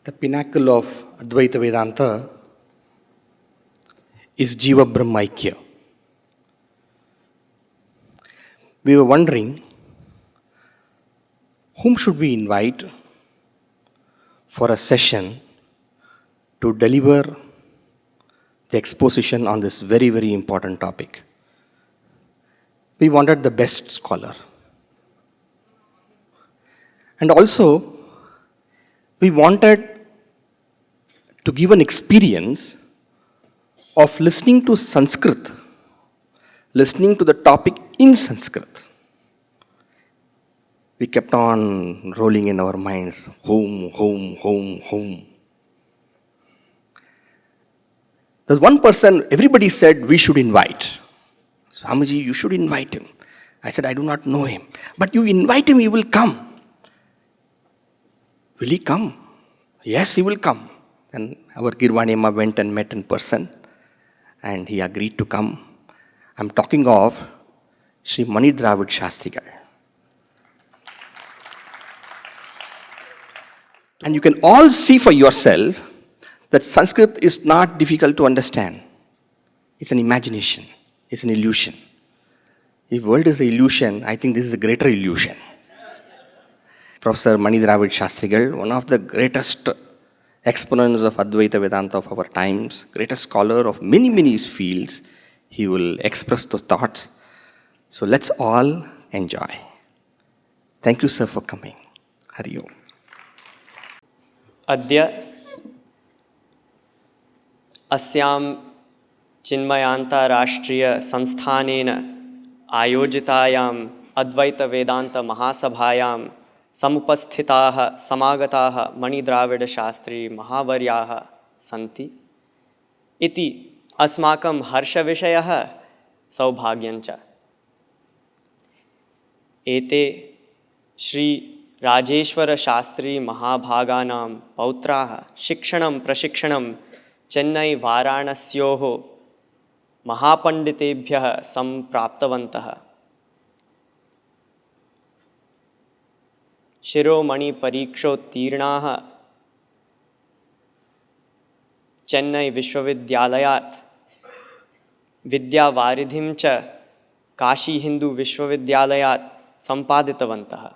The pinnacle of Advaita Vedanta is Jiva Brahmaikya. We were wondering, whom should we invite for a session to deliver the exposition on this very, very important topic? We wanted the best scholar. And also, we wanted to give an experience of listening to Sanskrit, listening to the topic in Sanskrit. We kept on rolling in our minds, home, home, home, home. There's one person, everybody said we should invite. Swamiji, you should invite him. I said, I do not know him. But you invite him, he will come. Will he come? Yes, he will come. And our Girvani Amma went and met in person. And he agreed to come. I'm talking of Sri Mani Dravid Shastrigal. And you can all see for yourself that Sanskrit is not difficult to understand. It's an imagination. It's an illusion. If world is an illusion, I think this is a greater illusion. Professor Mani Dravid Shastrigal, one of the greatest exponents of Advaita Vedanta of our times, greatest scholar of many, many fields, he will express those thoughts. So let's all enjoy. Thank you, sir, for coming. Hari Om. अद्य अस्यां चिन्मयान्ताराष्ट्रीयसंस्थानेन आयोजितायाम् अद्वैतवेदान्तमहासभायां समुपस्थिताः समागताः मणिद्राविडशास्त्री महावर्याः सन्ति इति अस्माकं हर्षविषयः सौभाग्यञ्च। एते श्री राजेश्वरशास्त्री महाभागानां पौत्राः शिक्षणं प्रशिक्षणं चेन्नै वाराणस्योः महापण्डितेभ्यः सम्प्राप्तवन्तः। शिरोमणिपरीक्षोत्तीर्णाः चेन्नै विश्वविद्यालयात् विद्यावारिधिं च काशीहिन्दुविश्वविद्यालयात् सम्पादितवन्तः।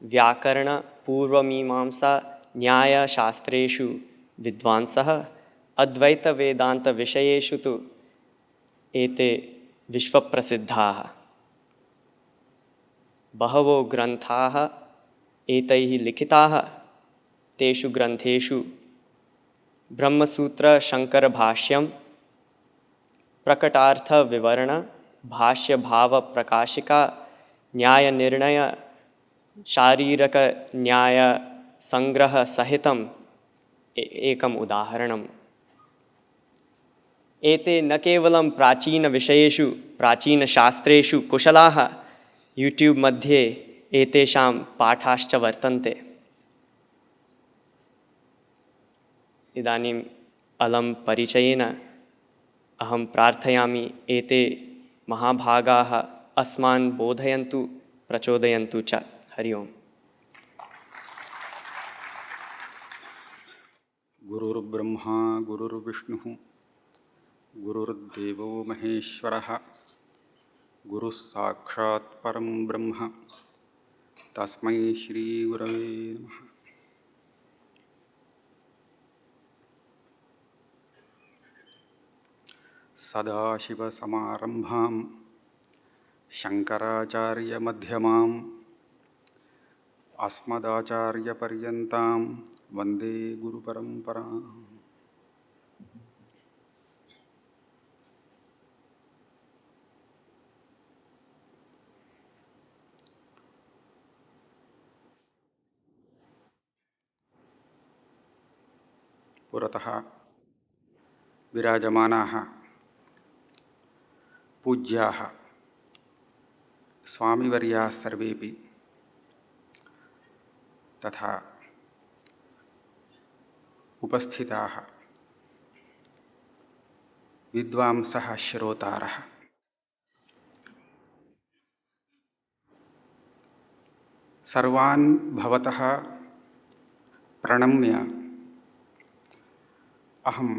व्याकरण पूर्वमीमांसा न्यायशास्त्रेषु विद्वांसः, अद्वैतवेदान्तविषयेषु तु एते विश्वप्रसिद्धाः। बहवो ग्रन्थाः एतैः लिखिताः। तेषु ग्रन्थेषु ब्रह्मसूत्रशङ्करभाष्यं, प्रकटार्थविवरण, भाष्यभावप्रकाशिका, न्यायनिर्णय, शारीरकन्यायसङ्ग्रहसहितम् एकम् उदाहरणम्। एते न केवलं प्राचीनविषयेषु प्राचीनशास्त्रेषु कुशलाः, यूट्यूब् मध्ये एतेषां पाठाश्च वर्तन्ते। इदानीम् अलं परिचयेन अहं प्रार्थयामि एते महाभागाः अस्मान् बोधयन्तु प्रचोदयन्तु च। हरि ओम्। गुरुर्ब्रह्मा गुरुर्विष्णुः गुरुर्देवो महेश्वरः गुरुः साक्षात् परं ब्रह्म तस्मै श्री गुरवे नमः। सदाशिवसमारम्भां शङ्कराचार्यमध्यमाम् अस्मदाचार्यपर्यन्तां वन्दे गुरुपरम्पराम्। पुरतः विराजमानाः पूज्याः स्वामिवर्याः सर्वेपि तथा उपस्थिताः विद्वांसः श्रोतारः सर्वान् भवतः प्रणम्य अहं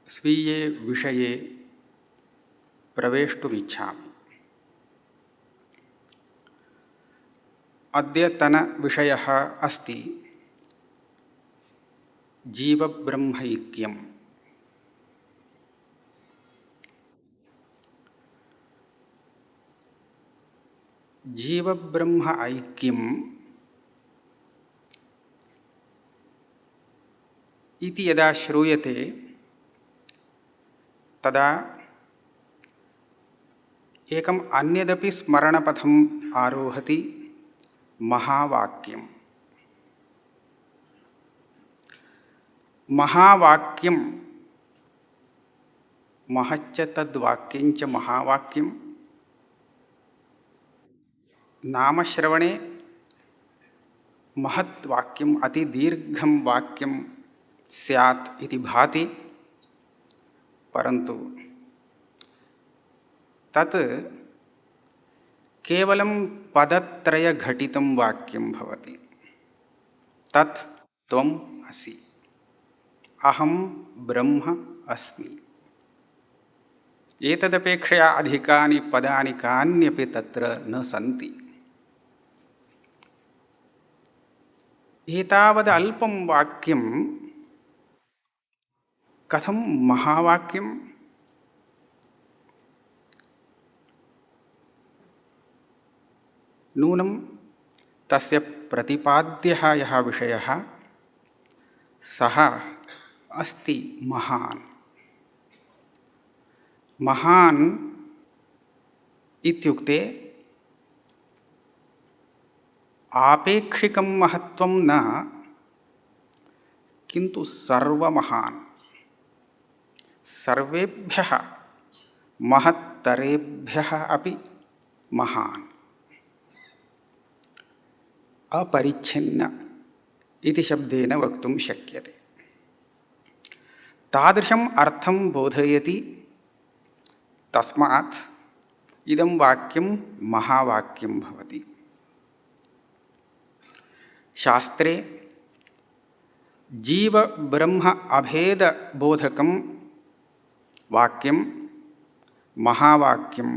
स्वीये विषये प्रवेष्टुमिच्छामि। अद्यतनविषयः अस्ति जीवब्रह्मैक्यम्। जीवब्रह्म ऐक्यम् इति यदा श्रूयते तदा एकम् अन्यदपि स्मरणपथम् आरोहति, महावाक्यम्। महावाक्यं महच्च तद्वाक्यञ्च महावाक्यं। नामश्रवणे महत् वाक्यम् अतिदीर्घं वाक्यं स्यात् इति भाति, परन्तु तत् केवलं पदत्रयघटितं वाक्यं भवति। तत् त्वम् असि, अहं ब्रह्म अस्मि। एतदपेक्षया अधिकानि पदानि कान्यपि तत्र न सन्ति। एतावद् अल्पं वाक्यं कथं महावाक्यं? नूनं तस्य प्रतिपाद्यः यः विषयः सः अस्ति महान्। महान् इत्युक्ते आपेक्षिकं महत्त्वं न, किन्तु सर्वमहान्, सर्वेभ्यः महत्तरेभ्यः अपि महान्, अपरिच्छिन्न इति शब्देन वक्तुं शक्यते। तादृशम् अर्थं बोधयति, तस्मात् इदं वाक्यं महावाक्यं भवति। शास्त्रे जीव ब्रह्म अभेदबोधकं वाक्यं महावाक्यम्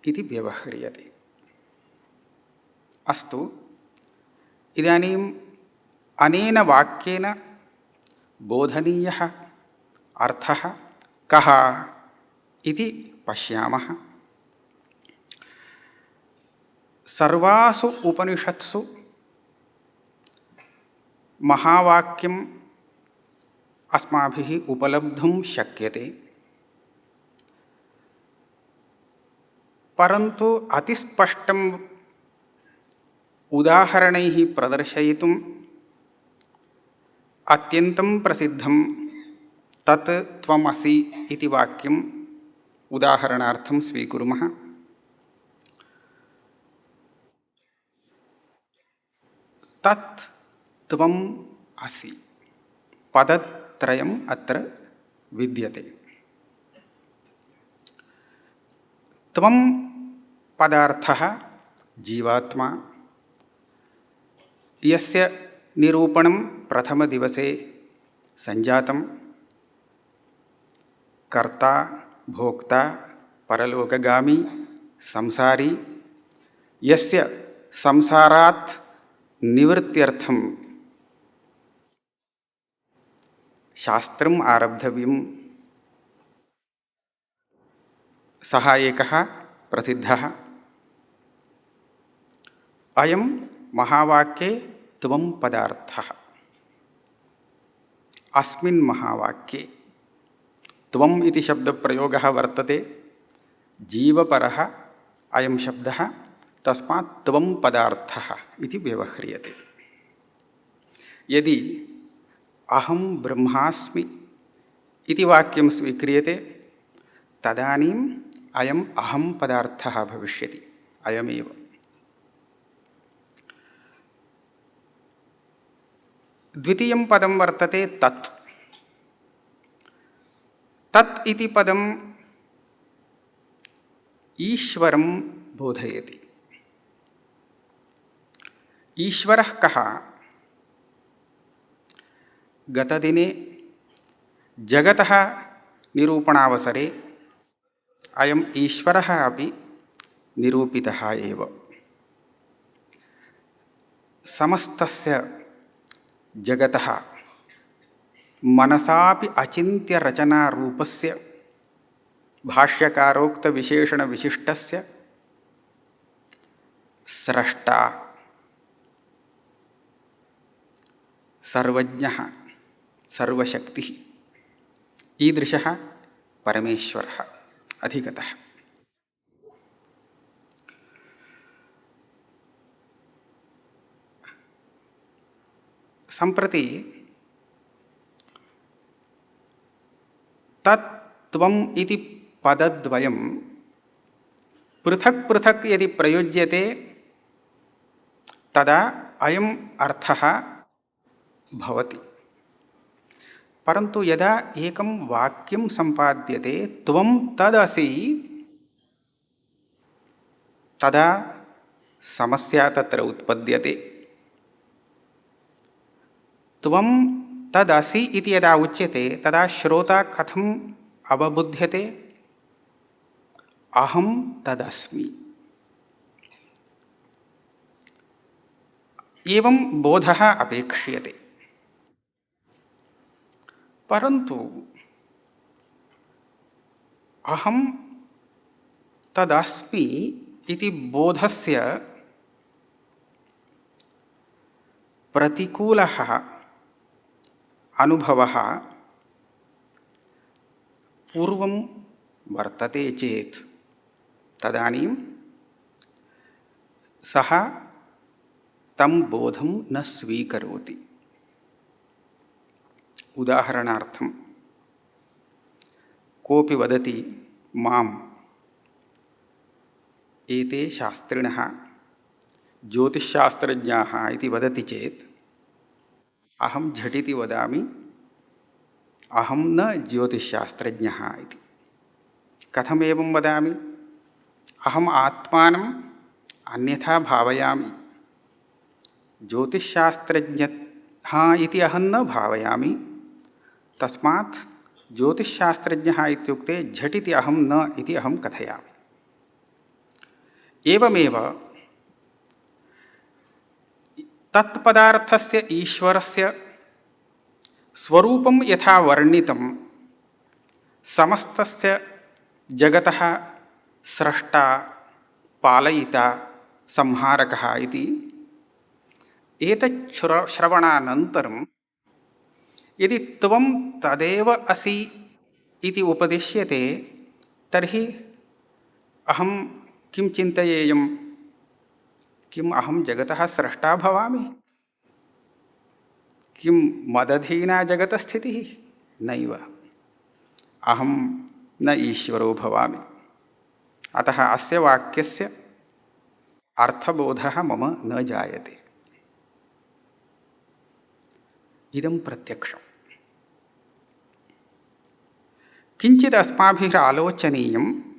इति व्यवह्रियते। अस्तु, इदानीम् अनेन वाक्येन बोधनीयः अर्थः कः इति पश्यामः। सर्वासु उपनिषत्सु महावाक्यम् अस्माभिः उपलब्धुं शक्यते, परन्तु अतिस्पष्टम् उदाहरणैः प्रदर्शयितुम् अत्यन्तं प्रसिद्धं तत् त्वमसि इति वाक्यम् उदाहरणार्थं स्वीकुर्मः। तत् त्वम् असि पदत्रयम् अत्र विद्यते। त्वं पदार्थः जीवात्मा, यस्य निरूपणं प्रथमदिवसे सञ्जातं। कर्ता, भोक्ता, परलोकगामी, संसारी, यस्य संसारात् निवृत्त्यर्थं शास्त्रम् आरब्धव्यं, सः एकः प्रसिद्धः। अयं महावाक्ये त्वं पदार्थः। अस्मिन् महावाक्ये त्वम् इति शब्दप्रयोगः वर्तते, जीवपरः अयं शब्दः, तस्मात् त्वं पदार्थः इति व्यवह्रियते। यदि अहं ब्रह्मास्मि इति वाक्यं स्वीक्रियते, तदानीम् अयम् अहं पदार्थः भविष्यति, अयमेव। द्वितीयं पदं वर्तते तत्। तत् इति पदं ईश्वरं बोधयति। ईश्वरः कः? गतदिने जगतः निरूपणावसरे अयम् ईश्वरः अपि निरूपितः एव। समस्तस्य जगतः मनसापि अचिन्त्यरचनारूपस्य भाष्यकारोक्तविशेषणविशिष्टस्य स्रष्टा सर्वज्ञः सर्वशक्तिः ईदृशः परमेश्वरः अधिगतः। सम्प्रति तत्त्वम् इति पदद्वयं पृथक् पृथक् यदि प्रयुज्यते तदा अयम् अर्थः भवति। परन्तु यदा एकं वाक्यं सम्पाद्यते त्वं तदसि, तदा समस्या तत्र उत्पद्यते। त्वं तदसि इति यदा उच्यते तदा श्रोता कथम् अवबुध्यते? अहं तदस्मि। एवं बोधः अपेक्ष्यते। परन्तु अहं तदस्मि इति बोधस्य प्रतिकूलः अनुभवः पूर्वं वर्तते चेत् तदानीं सः तं बोधं न स्वीकरोति। उदाहरणार्थं कोऽपि वदति माम् एते शास्त्रिणः ज्योतिश्शास्त्रज्ञाः इति वदति चेत् अहं झटिति वदामि अहं न ज्योतिश्शास्त्रज्ञः इति। कथम् एवं वदामि? अहम् आत्मानम् अन्यथा भावयामि। ज्योतिश्शास्त्रज्ञः इति अहं न भावयामि। तस्मात् ज्योतिश्शास्त्रज्ञः इत्युक्ते झटिति अहं न इति अहं कथयामि। एवमेव तत्पदार्थस्य ईश्वरस्य स्वरूपं यथा वर्णितं समस्तस्य जगतः स्रष्टा पालयिता संहारकः इति, एतत् श्रवणानन्तरं यदि त्वं तदेव असि इति उपदिश्यते तर्हि अहं किं चिन्तयेयं? किम् अहं जगतः स्रष्टा भवामि? किं मदधीना जगतस्थितिः? नैव। अहं न ईश्वरो भवामि। अतः अस्य वाक्यस्य अर्थबोधः मम न जायते। इदं प्रत्यक्षम्। किञ्चित् अस्माभिः आलोचनीयं।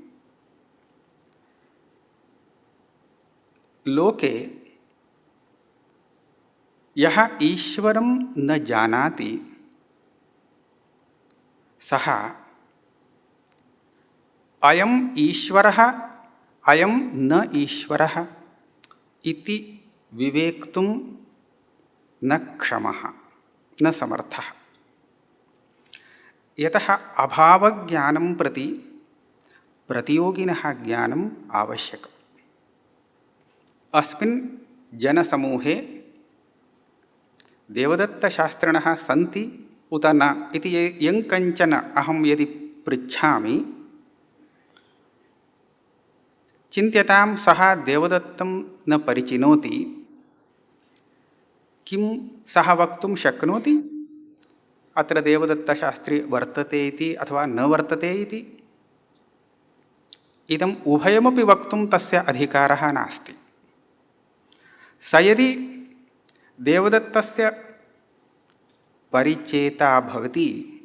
लोके यः ईश्वरं न जानाति सः अयम् ईश्वरः अयं न ईश्वरः इति विवेक्तुं न क्षमः, न समर्थः। यतः अभावज्ञानं प्रति प्रतियोगिनः ज्ञानम् आवश्यकम्। अस्मिन् जनसमूहे देवदत्तशास्त्रिणः सन्ति उत न इति यं कञ्चन अहं यदि पृच्छामि, चिन्त्यतां सः देवदत्तं न परिचिनोति, किं सः वक्तुं शक्नोति अत्र देवदत्तशास्त्री वर्तते इति अथवा न वर्तते इति? इदम् उभयमपि वक्तुं तस्य अधिकारः नास्ति। स यदि देवदत्तस्य परिचेता भवति,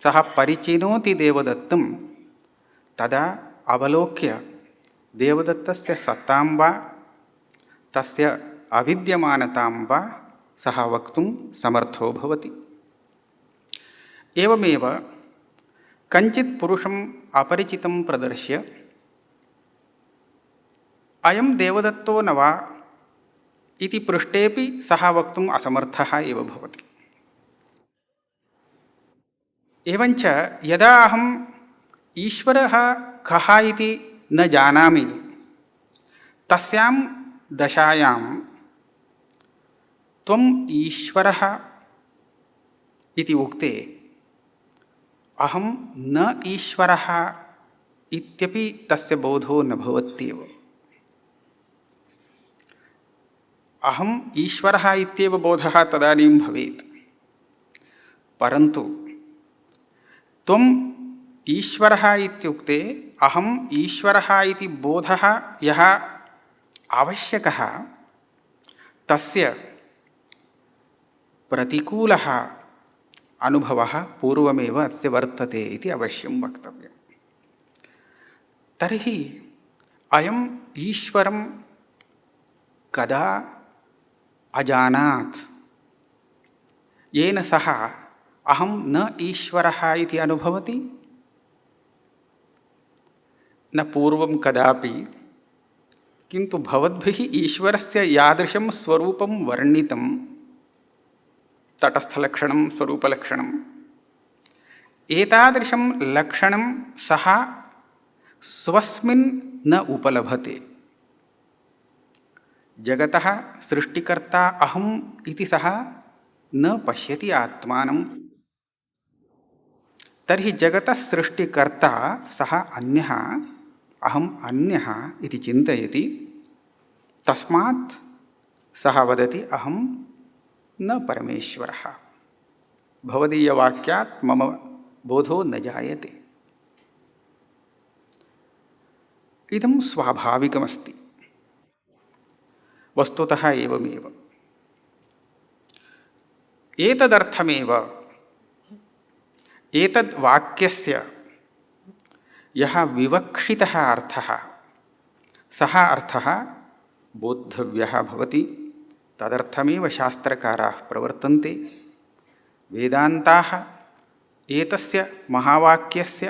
सः परिचिनोति देवदत्तं, तदा अवलोक्य देवदत्तस्य सत्तां वा तस्य अविद्यमानतां वा सः वक्तुं समर्थो भवति। एवमेव कञ्चित् पुरुषम् अपरिचितं प्रदर्श्य अयं देवदत्तो न वा इति पृष्टेपि सः वक्तुम् असमर्थः एव भवति। एवञ्च यदा अहम् ईश्वरः कः इति न जानामि, तस्यां दशायां त्वम् ईश्वरः इति उक्ते अहं न ईश्वरः इत्यपि तस्य बोधो न भवत्येव। अहम् ईश्वरः इत्येव बोधः तदानीं भवेत्, परन्तु त्वम् ईश्वरः इत्युक्ते अहम् ईश्वरः इति बोधः यः आवश्यकः, तस्य प्रतिकूलः अनुभवः पूर्वमेव अस्य वर्तते इति अवश्यं वक्तव्यम्। तर्हि अयम् ईश्वरं कदा अजानात् येन सः अहं न ईश्वरः इति अनुभवति? न पूर्वं कदापि, किन्तु भवद्भिः ईश्वरस्य यादृशं स्वरूपं वर्णितं, तटस्थलक्षणं स्वरूपलक्षणं, एतादृशं लक्षणं सः स्वस्मिन् न उपलभते। जगतः सृष्टिकर्ता अहम् इति सः न पश्यति आत्मानं। तर्हि जगतः सृष्टिकर्ता सः अन्यः, अहम् अन्यः इति चिन्तयति। तस्मात् सः वदति अहं न परमेश्वरः। भवदीयवाक्यात् मम बोधो न जायते। इदं स्वाभाविकमस्ति, वस्तुतः एवमेव। एतदर्थमेव एतद् वाक्यस्य यः विवक्षितः अर्थः, सः अर्थः बोद्धव्यः भवति। तदर्थमेव शास्त्रकाराः प्रवर्तन्ते। वेदान्ताः एतस्य महावाक्यस्य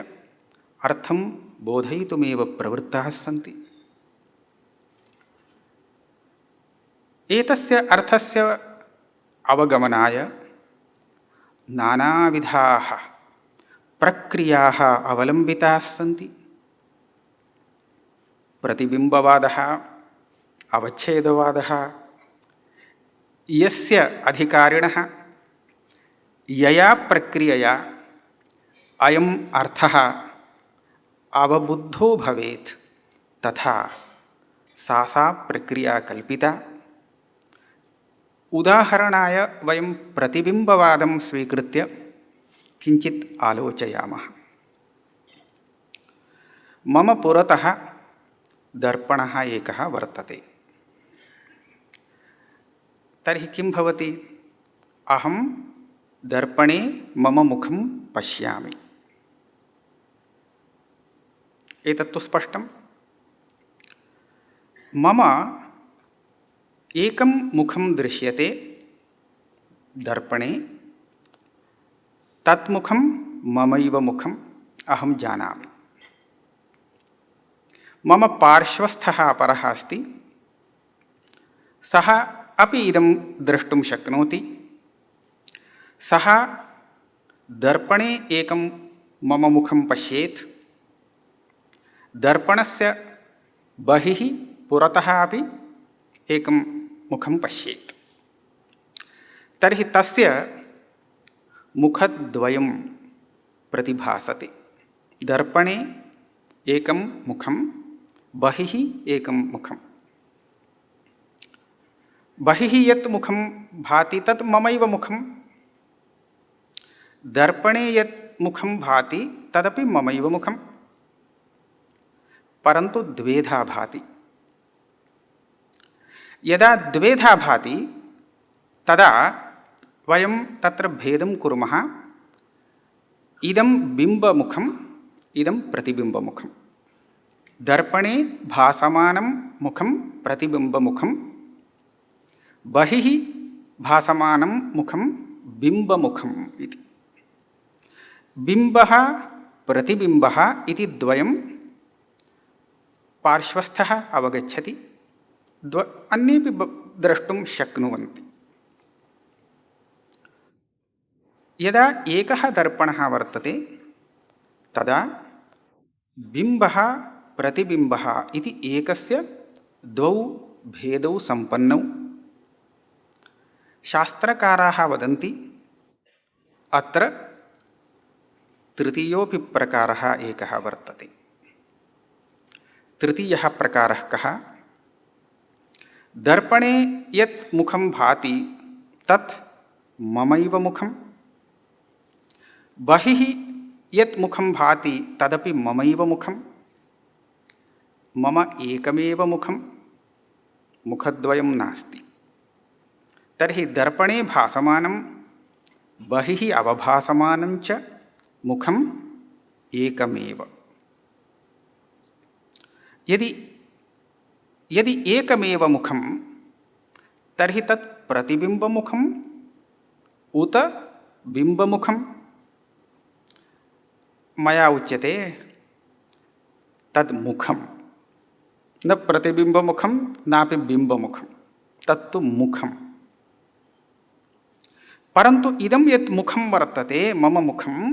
अर्थं बोधयितुमेव प्रवृत्ताः सन्ति। एतस्य अर्थस्य अवगमनाय नानाविधाः प्रक्रियाः अवलम्बिताः सन्ति। प्रतिबिम्बवादः, अवच्छेदवादः, यस्य अधिकारिणः यया प्रक्रियया अयम् अर्थः अवबुद्धो भवेत्, तथा सा प्रक्रिया कल्पिता। उदाहरणाय वयं प्रतिबिम्बवादं स्वीकृत्य किञ्चित् आलोचयामः। मम पुरतः दर्पणः एकः वर्तते। तर्हि किं भवति? अहं दर्पणे मम मुखं पश्यामि। एतत्तु स्पष्टं। मम एकं मुखं दृश्यते दर्पणे, तत् मुखं ममैव मुखम् अहं जानामि। मम पार्श्वस्थः अपरः अस्ति, सः अपि इदं द्रष्टुं शक्नोति। सः दर्पणे एकं मम मुखं पश्येत्, दर्पणस्य बहिः पुरतः अपि एकं मुखं पश्येत्। तर्हि तस्य मुखद्वयं प्रतिभासते। दर्पणे एकं मुखं, बहिः एकं मुखं। बहिः यत् मुखं भाति तत् ममैव मुखं, दर्पणे यत् मुखं भाति तदपि ममैव मुखं, परन्तु द्वेधा भाति। यदा द्वेधा भाति तदा वयं तत्र भेदं कुर्मः। इदं बिम्बमुखम्, इदं प्रतिबिम्बमुखम्। दर्पणे भासमानं मुखं प्रतिबिम्बमुखं, बहिः भासमानं मुखं बिम्बमुखम् इति। बिम्बः प्रतिबिम्बः इति द्वयं पार्श्वस्थः अवगच्छति, अन्येपि द्रष्टुं शक्नुवन्ति। यदा एकः दर्पणः वर्तते तदा बिम्बः प्रतिबिम्बः इति एकस्य द्वौ भेदौ सम्पन्नौ। शास्त्रकाराः वदन्ति अत्र तृतीयोऽपि प्रकारः एकः वर्तते। तृतीयः प्रकारः कः? दर्पणे यत् मुखं भाति तत् ममैव मुखं, बहिः यत् मुखं भाति तदपि ममैव मुखं, मम एकमेव मुखं, मुखद्वयं नास्ति। तर्हि दर्पणे भासमानं बहिः अवभासमानं च मुखम् एकमेव। यदि एकमेव मुखं तर्हि तत् प्रतिबिम्बमुखम् उत बिम्बमुखं? मया उच्यते तद् मुखं, न प्रतिबिम्बमुखं नापि बिम्बमुखं, तत्तु मुखं। परन्तु इदं यत् मुखं वर्तते मम मुखं,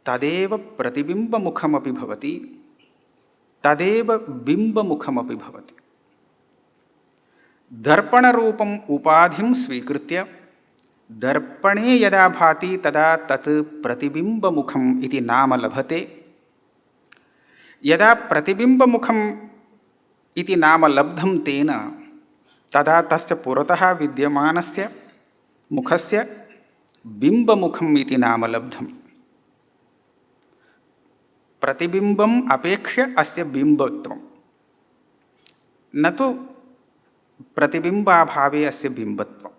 तदेव प्रतिबिम्बमुखमपि भवति, तदेव बिम्बमुखमपि भवति। दर्पणरूपम् उपाधिं स्वीकृत्य दर्पणे यदा भाति तदा तत् प्रतिबिम्बमुखम् इति नाम लभते। यदा प्रतिबिम्बमुखम् इति नाम लब्धं तेन, तदा तस्य पुरतः विद्यमानस्य मुखस्य बिम्बमुखम् इति नाम लब्धम्। प्रतिबिम्बम् अपेक्ष्य अस्य बिम्बत्वं, न तु प्रतिबिम्बाभावे अस्य बिम्बत्वं।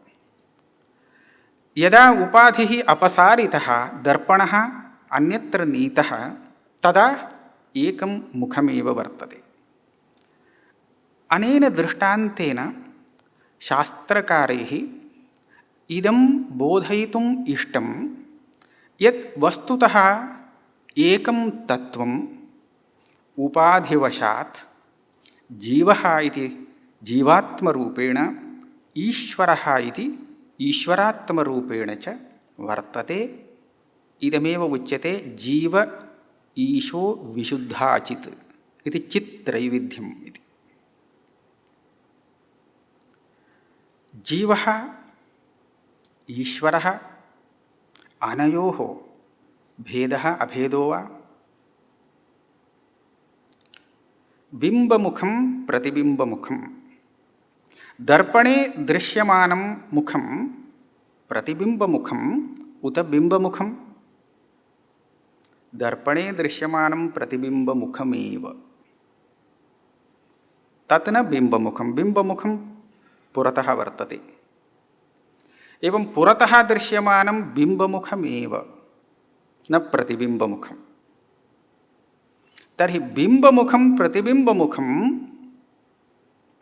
यदा उपाधिः अपसारितः, दर्पणः अन्यत्र नीतः, तदा एकं मुखमेव वर्तते। अनेन दृष्टान्तेन शास्त्रकारैः इदं बोधयितुम् इष्टं यत् वस्तुतः एकं तत्त्वम् उपाधिवशात् जीवः इति जीवात्मरूपेण, ईश्वरः इति ईश्वरात्मरूपेण च वर्तते। इदमेव उच्यते जीव ईशो विशुद्धाचित् इति चित्त्रैविध्यम् इति। जीवः ईश्वरः अनयोः भेदः अभेदो वा? बिम्बमुखं प्रतिबिम्बमुखं, दर्पणे दृश्यमानं मुखं प्रतिबिम्बमुखं उत बिम्बमुखं? दर्पणे दृश्यमानं प्रतिबिम्बमुखमेव, तत् न बिम्बमुखं। बिम्बमुखं पुरतः वर्तते। एवं पुरतः दृश्यमानं बिम्बमुखमेव, न प्रतिबिम्बमुखं। तर्हि बिम्बमुखं प्रतिबिम्बमुखम्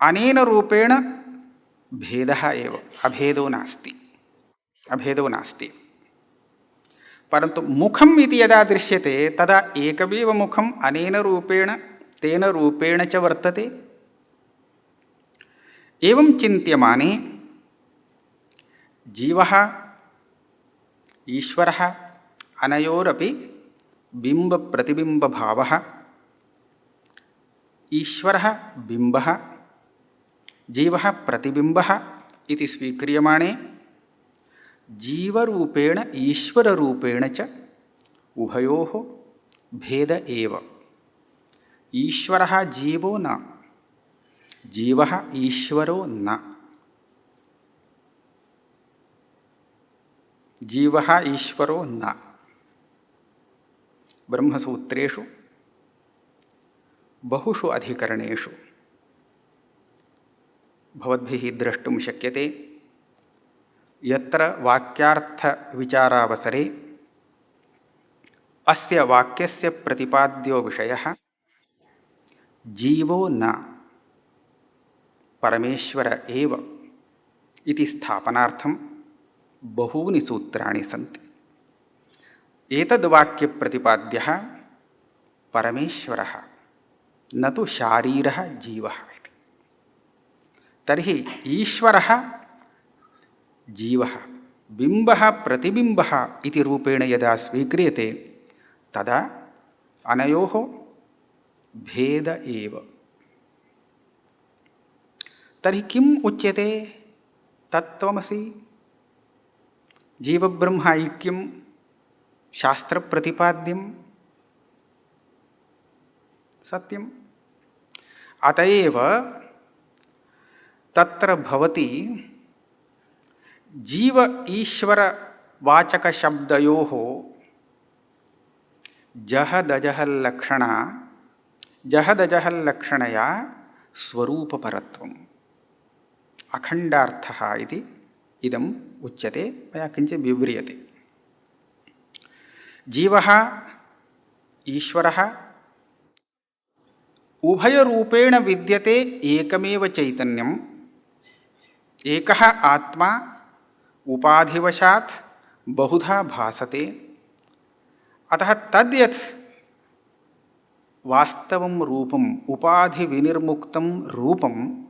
अनेन रूपेण भेदः एव, अभेदो नास्ति। परन्तु मुखम् इति यदा दृश्यते तदा एकमेव मुखम् अनेन रूपेण तेन रूपेण च वर्तते। एवं चिन्त्यमाने जीवः ईश्वरः अनयोरपि बिम्बप्रतिबिम्बभावः, ईश्वरः बिम्बः जीवः प्रतिबिम्बः इति स्वीक्रियमाणे जीवरूपेण ईश्वररूपेण च उभयोः भेद एव। ईश्वरः जीवो न, जीवः ईश्वरो न। जीवः ईश्वरो न। ब्रह्मसूत्रेषु बहुषु अधिकरणेषु भवद्भिः द्रष्टुं शक्यते यत्र वाक्यार्थविचारावसरे अस्य वाक्यस्य प्रतिपाद्यो विषयः जीवो न, परमेश्वर एव इति स्थापनार्थं बहूनि सूत्राणि सन्ति। एतद् वाक्यप्रतिपाद्यः परमेश्वरः न तु शारीरः जीवः इति। तर्हि ईश्वरः जीवः बिम्बः प्रतिबिम्बः इति रूपेण यदा स्वीक्रियते तदा अनयोः भेद एव। तर्हि किम् उच्यते? तत्त्वमसि जीवब्रह्म ऐक्यं शास्त्रप्रतिपाद्यं सत्यम्। अतएव तत्र भवति जीव ईश्वर वाचकशब्दयोः जहदजहल्लक्षणया स्वरूपपरत्वम् अखण्डार्थः इति इदम् उच्यते। मया किञ्चित् विव्रियते। जीवः ईश्वरः उभयरूपेण विद्यते एकमेव चैतन्यम्, एकः आत्मा उपाधिवशात् बहुधा भासते। अतः तद्यत् वास्तवं रूपम् उपाधिविनिर्मुक्तं रूपं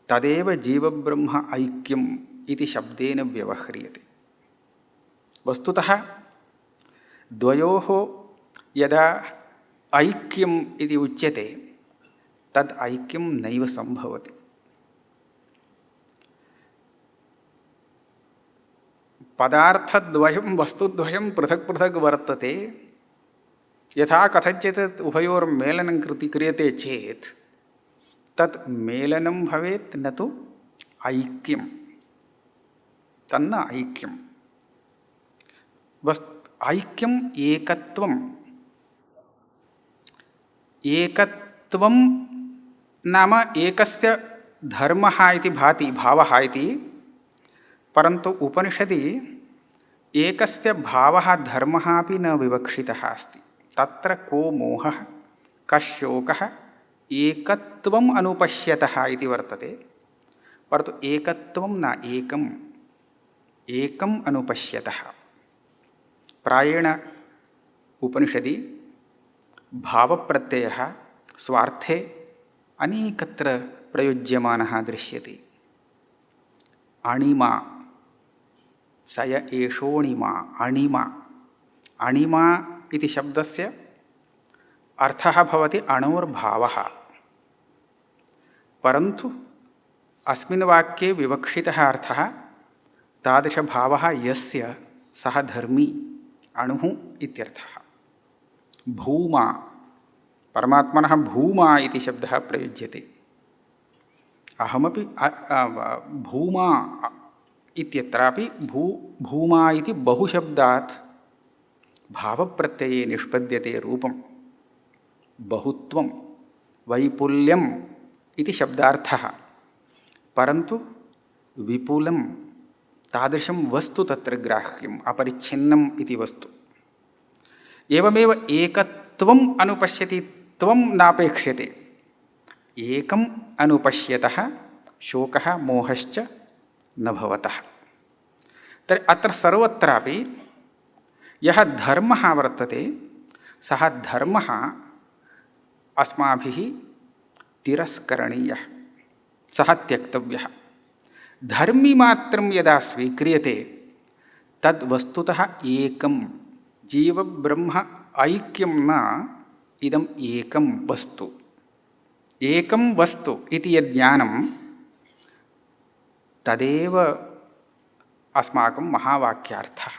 तदेव जीवब्रह्म ऐक्यम् इति शब्देन व्यवह्रियते। वस्तुतः द्वयोः यदा ऐक्यम् इति उच्यते तद् ऐक्यं नैव सम्भवति। पदार्थद्वयं वस्तुद्वयं पृथक् पृथक् वर्तते। यथा कथञ्चित् उभयोर्मेलनं क्रियते चेत् तत् मेलनं भवेत् न तु ऐक्यं। तन्न ऐक्यं। ऐक्यम् एकत्वम्। एकत्वं नाम एकस्य धर्मः इति भाति, भावः इति। परन्तु उपनिषदि एकस्य भावः धर्मः अपि न विवक्षितः अस्ति। तत्र को मोहः कशोकः एकत्वम् अनुपश्यतः इति वर्तते। परन्तु एकत्वं न एकम्, एकम् अनुपश्यतः। प्रायेण उपनिषदि भावप्रत्ययः स्वार्थे अनेकत्र प्रयुज्यमानः दृश्यते। अणिमा सय एषोणिमा अणिमा। अणिमा इति शब्दस्य अर्थः भवति अणोर्भावः। परन्तु अस्मिन् वाक्ये विवक्षितः अर्थः तादृशभावः यस्य सः धर्मी अणुः इत्यर्थः। भूमा परमात्मनः भूमा इति शब्दः प्रयुज्यते। अहमपि भूमा इत्यत्रापि भूमा इति बहुशब्दात् भावप्रत्यये निष्पद्यते रूपं। बहुत्वं वैपुल्यम् इति शब्दार्थः। परन्तु विपुलं तादृशं वस्तु तत्र ग्राह्यम्, अपरिच्छिन्नम् इति वस्तु। एवमेव एकत्वम् अनुपश्यति, त्वं नापेक्ष्यते। एकम् अनुपश्यतः शोकः मोहश्च न भवतः। तर्हि अत्र सर्वत्रापि यः धर्मः वर्तते सः धर्मः अस्माभिः तिरस्करणीयः, सः त्यक्तव्यः। धर्मीमात्रं यदा स्वीक्रियते तद् वस्तुतः एकं जीवब्रह्म ऐक्यं न, इदम् एकं वस्तु। एकं वस्तु इति यज्ञानं तदेव अस्माकं महावाक्यार्थः।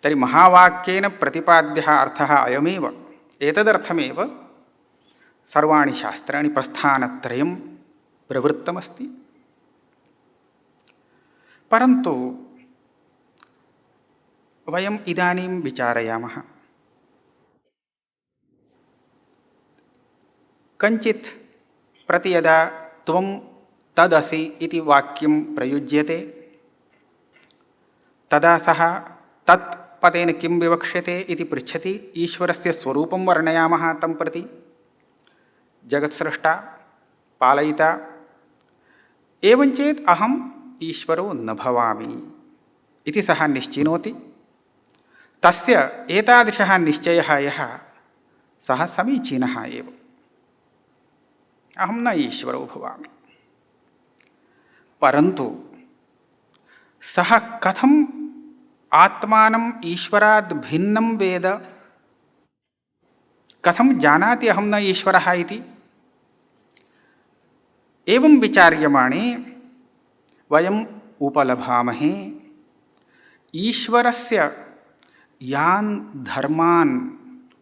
तर्हि महावाक्येन प्रतिपाद्यः अर्थः अयमेव। एतदर्थमेव सर्वाणि शास्त्राणि प्रस्थानत्रयं प्रवृत्तमस्ति। परन्तु वयम् इदानीं विचारयामः। कञ्चित् प्रति यदा त्वं तदसि इति वाक्यं प्रयुज्यते तदा सः तत् पदेन किं विवक्ष्यते इति पृच्छति। ईश्वरस्य स्वरूपं वर्णयामः तं प्रति। जगत्स्रष्टा पालयिता एवं चेत् अहम् ईश्वरो न भवामि इति सः निश्चिनोति। तस्य एतादृशः निश्चयः यः सः समीचीनः एव। अहं न ईश्वरो भवामि। परन्तु सः कथम् आत्मानम् ईश्वरात् भिन्नं वेद, कथं जानाति अहं न ईश्वरः इति? एवं विचार्यमाणे वयम् उपलभामहे ईश्वरस्य यान् धर्मान्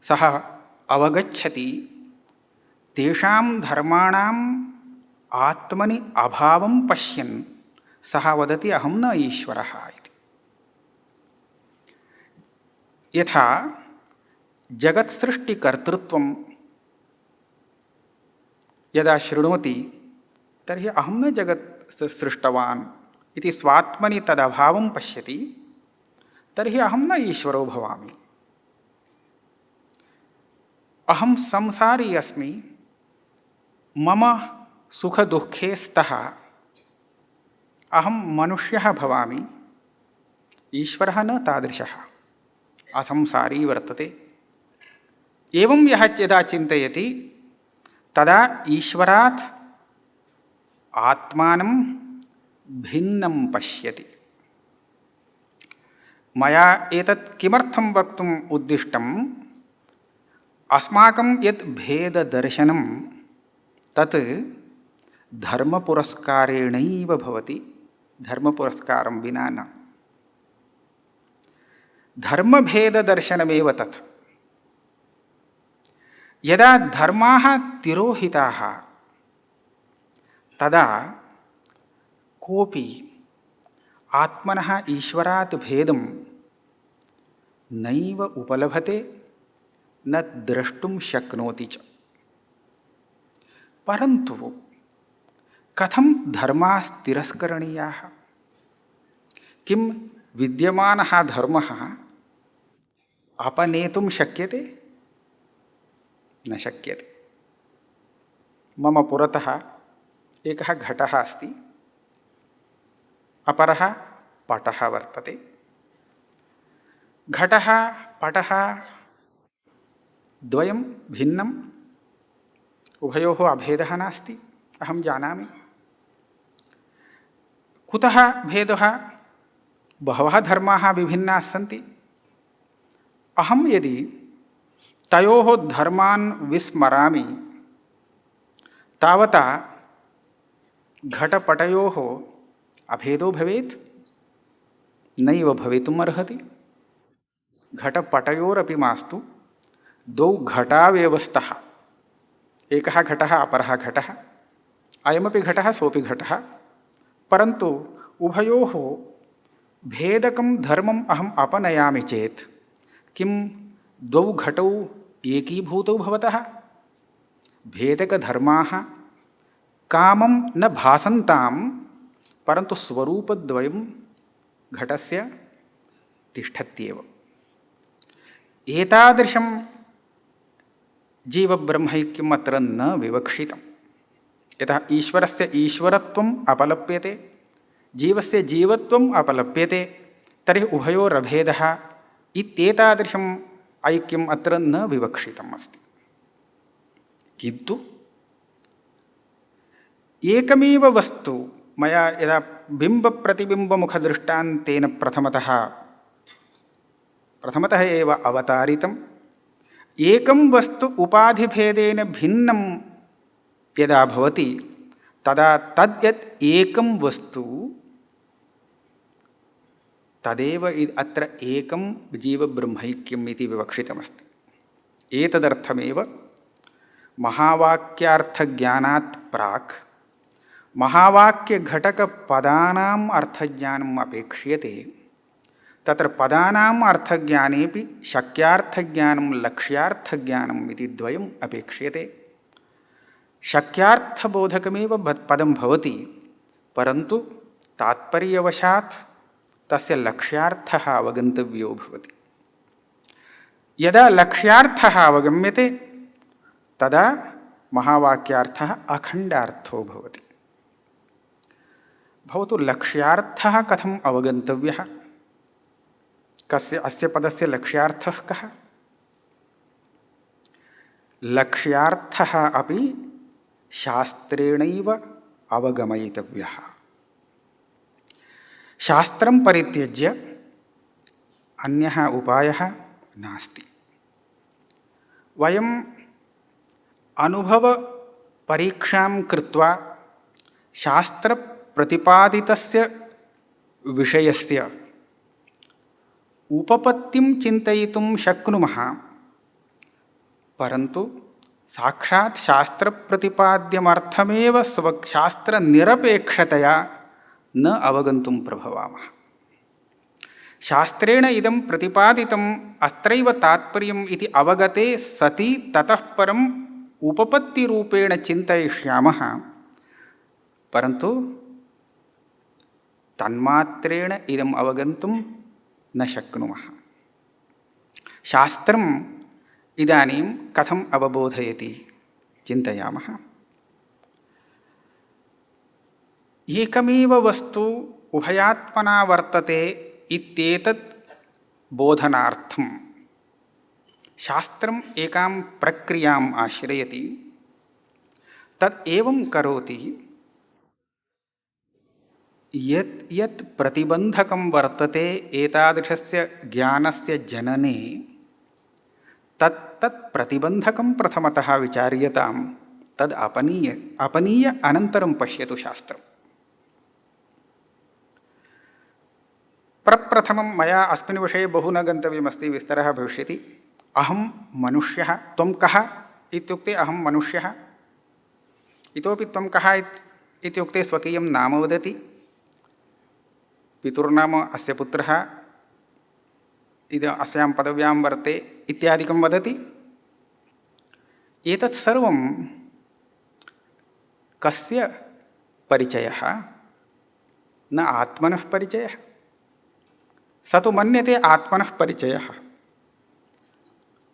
सः अवगच्छति तेषां धर्माणाम् आत्मनि अभावं पश्यन् सः वदति अहं न ईश्वरः इति। यथा जगत्सृष्टिकर्तृत्वं यदा शृणोति तर्हि अहं न जगत् सृष्टवान् इति स्वात्मनि तदभावं पश्यति, तर्हि अहं न ईश्वरो भवामि। अहं संसारी अस्मि, मम सुखदुःखे स्तः अहं मनुष्यः भवामि, ईश्वरः न तादृशः, असंसारी वर्तते। एवं यः यदा चिन्तयति तदा ईश्वरात् आत्मानं भिन्नं पश्यति। मया एतत् किमर्थं वक्तुम् उद्दिष्टम्, अस्माकं यत् भेददर्शनं तत् धर्मपुरस्कारेणैव भवति, धर्मपुरस्कारं विना न। धर्मभेददर्शनमेव तत्। यदा धर्माः तिरोहिताः तदा कोऽपि आत्मनः ईश्वरात् भेदं नैव उपलभते, न द्रष्टुं शक्नोति च। परन्तु कथं धर्मास्तिरस्करणीयाः? किं विद्यमानः धर्मः अपनेतुं शक्यते? न शक्यते। मम पुरतः एकः घटः अस्ति, अपरः पटः वर्तते। घटः पटः द्वयं भिन्नम्, उभयोः अभेदः नास्ति, अहं जानामि। कुतः भेदः? बहवः धर्माः विभिन्नाः सन्ति। अहं यदि तयोः धर्मान् विस्मरामि तावता घटपटयोः अभेदो भवेत्? नैव भवितुम् अर्हति। घटपटयोरपि मास्तु, द्वौ घटावेव स्तः, एकः घटः अपरः घटः, अयमपि घटः सोऽपि घटः, परन्तु उभयोः भेदकं धर्मम् अहम् अपनयामि चेत् किं द्वौ घटौ एकीभूतौ भवतः? भेदकधर्माः कामं न भासन्तां, परन्तु स्वरूपद्वयं घटस्य तिष्ठत्येव। एतादृशं जीवब्रह्मैक्यम् अत्र न विवक्षितं। यतः ईश्वरस्य ईश्वरत्वम् अपलप्यते, जीवस्य जीवत्वम् अपलप्यते, तर्हि उभयोरभेदः इत्येतादृशम् ऐक्यम् अत्र न विवक्षितम् अस्ति। किन्तु एकमेव वस्तु मया यदा बिम्बप्रतिबिम्बमुखदृष्टान्तेन प्रथमतः एव अवतारितम्, एकं वस्तु उपाधिभेदेन भिन्नं यदा भवति तदा तद्यत् एकं वस्तु तदेव अत्र एकं जीवब्रह्मैक्यम् इति विवक्षितमस्ति। एतदर्थमेव महावाक्यार्थज्ञानात् प्राक् महावाक्यघटकपदानाम् अर्थज्ञानम् अपेक्ष्यते। तत्र पदानाम् अर्थज्ञानेपि शक्यार्थज्ञानं लक्ष्यार्थज्ञानम् इति द्वयम् अपेक्ष्यते। शक्यार्थबोधकमेव पदं भवति, परन्तु तात्पर्यवशात् तस्य लक्ष्यार्थः अवगन्तव्यो भवति। यदा लक्ष्यार्थः अवगम्यते तदा महावाक्यार्थः अखण्डार्थो भवति। भवतु लक्ष्यार्थः कथम् अवगन्तव्यः? कस्य अस्य पदस्य लक्ष्यार्थः कः? लक्ष्यार्थः अपि शास्त्रेणैव अवगमयितव्यः। शास्त्रं परित्यज्य अन्यः उपायः नास्ति। वयम् अनुभवपरीक्षां कृत्वा शास्त्रप्रतिपादितस्य विषयस्य उपपत्तिं चिन्तयितुं शक्नुमः, परन्तु साक्षात् शास्त्रप्रतिपाद्यमर्थमेव शास्त्रनिरपेक्षतया न अवगन्तुं प्रभवामः। शास्त्रेण इदं प्रतिपादितम् अत्रैव तात्पर्यम् इति अवगते सति ततः परम् उपपत्तिरूपेण चिन्तयिष्यामः, परन्तु तन्मात्रेण इदम् अवगन्तुं न शक्नुमः। शास्त्रम् इदानीं कथम् अवबोधयति चिन्तयामः। एकमेव वस्तु उभयात्मना वर्तते इत्येतत् बोधनार्थं शास्त्रम् एकां प्रक्रियाम् आश्रयति। तत् एवं करोति, यत् यत् प्रतिबन्धकं वर्तते एतादृशस्य ज्ञानस्य जनने, तत् प्रतिबन्धकं प्रथमतः विचार्यतां, तद् अपनीय अनन्तरं पश्यतु शास्त्रम्। प्रप्रथमं मया अस्मिन् विषये बहु न गन्तव्यमस्ति, विस्तरः भविष्यति। अहं मनुष्यः, त्वं कः इत्युक्ते अहं मनुष्यः, इतोपि त्वं कः इत्युक्ते स्वकीयं नाम वदति, पितुर्नाम अस्य पुत्रः अस्यां पदव्यां वर्ते इत्यादिकं वदति। एतत् सर्वं कस्य परिचयः? न आत्मनः परिचयः। स तु मन्यते आत्मनः परिचयः।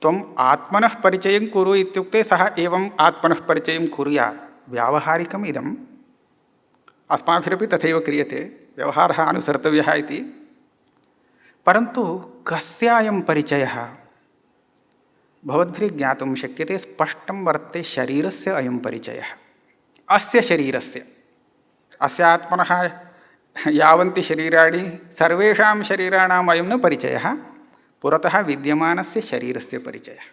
त्वम् आत्मनः परिचयं कुरु इत्युक्ते सः एवम् आत्मनः परिचयं कुर्यात्। व्यावहारिकम् इदम् अस्माभिरपि तथैव क्रियते, व्यवहारः अनुसर्तव्यः इति। परन्तु कस्य अयं परिचयः? भवद्भिः ज्ञातुं शक्यते, स्पष्टं वर्तते शरीरस्य अयं परिचयः। अस्य शरीरस्य, अस्य आत्मनः यावन्ति शरीराणि, सर्वेषां शरीराणाम् अयं न परिचयः, पुरतः विद्यमानस्य शरीरस्य परिचयः।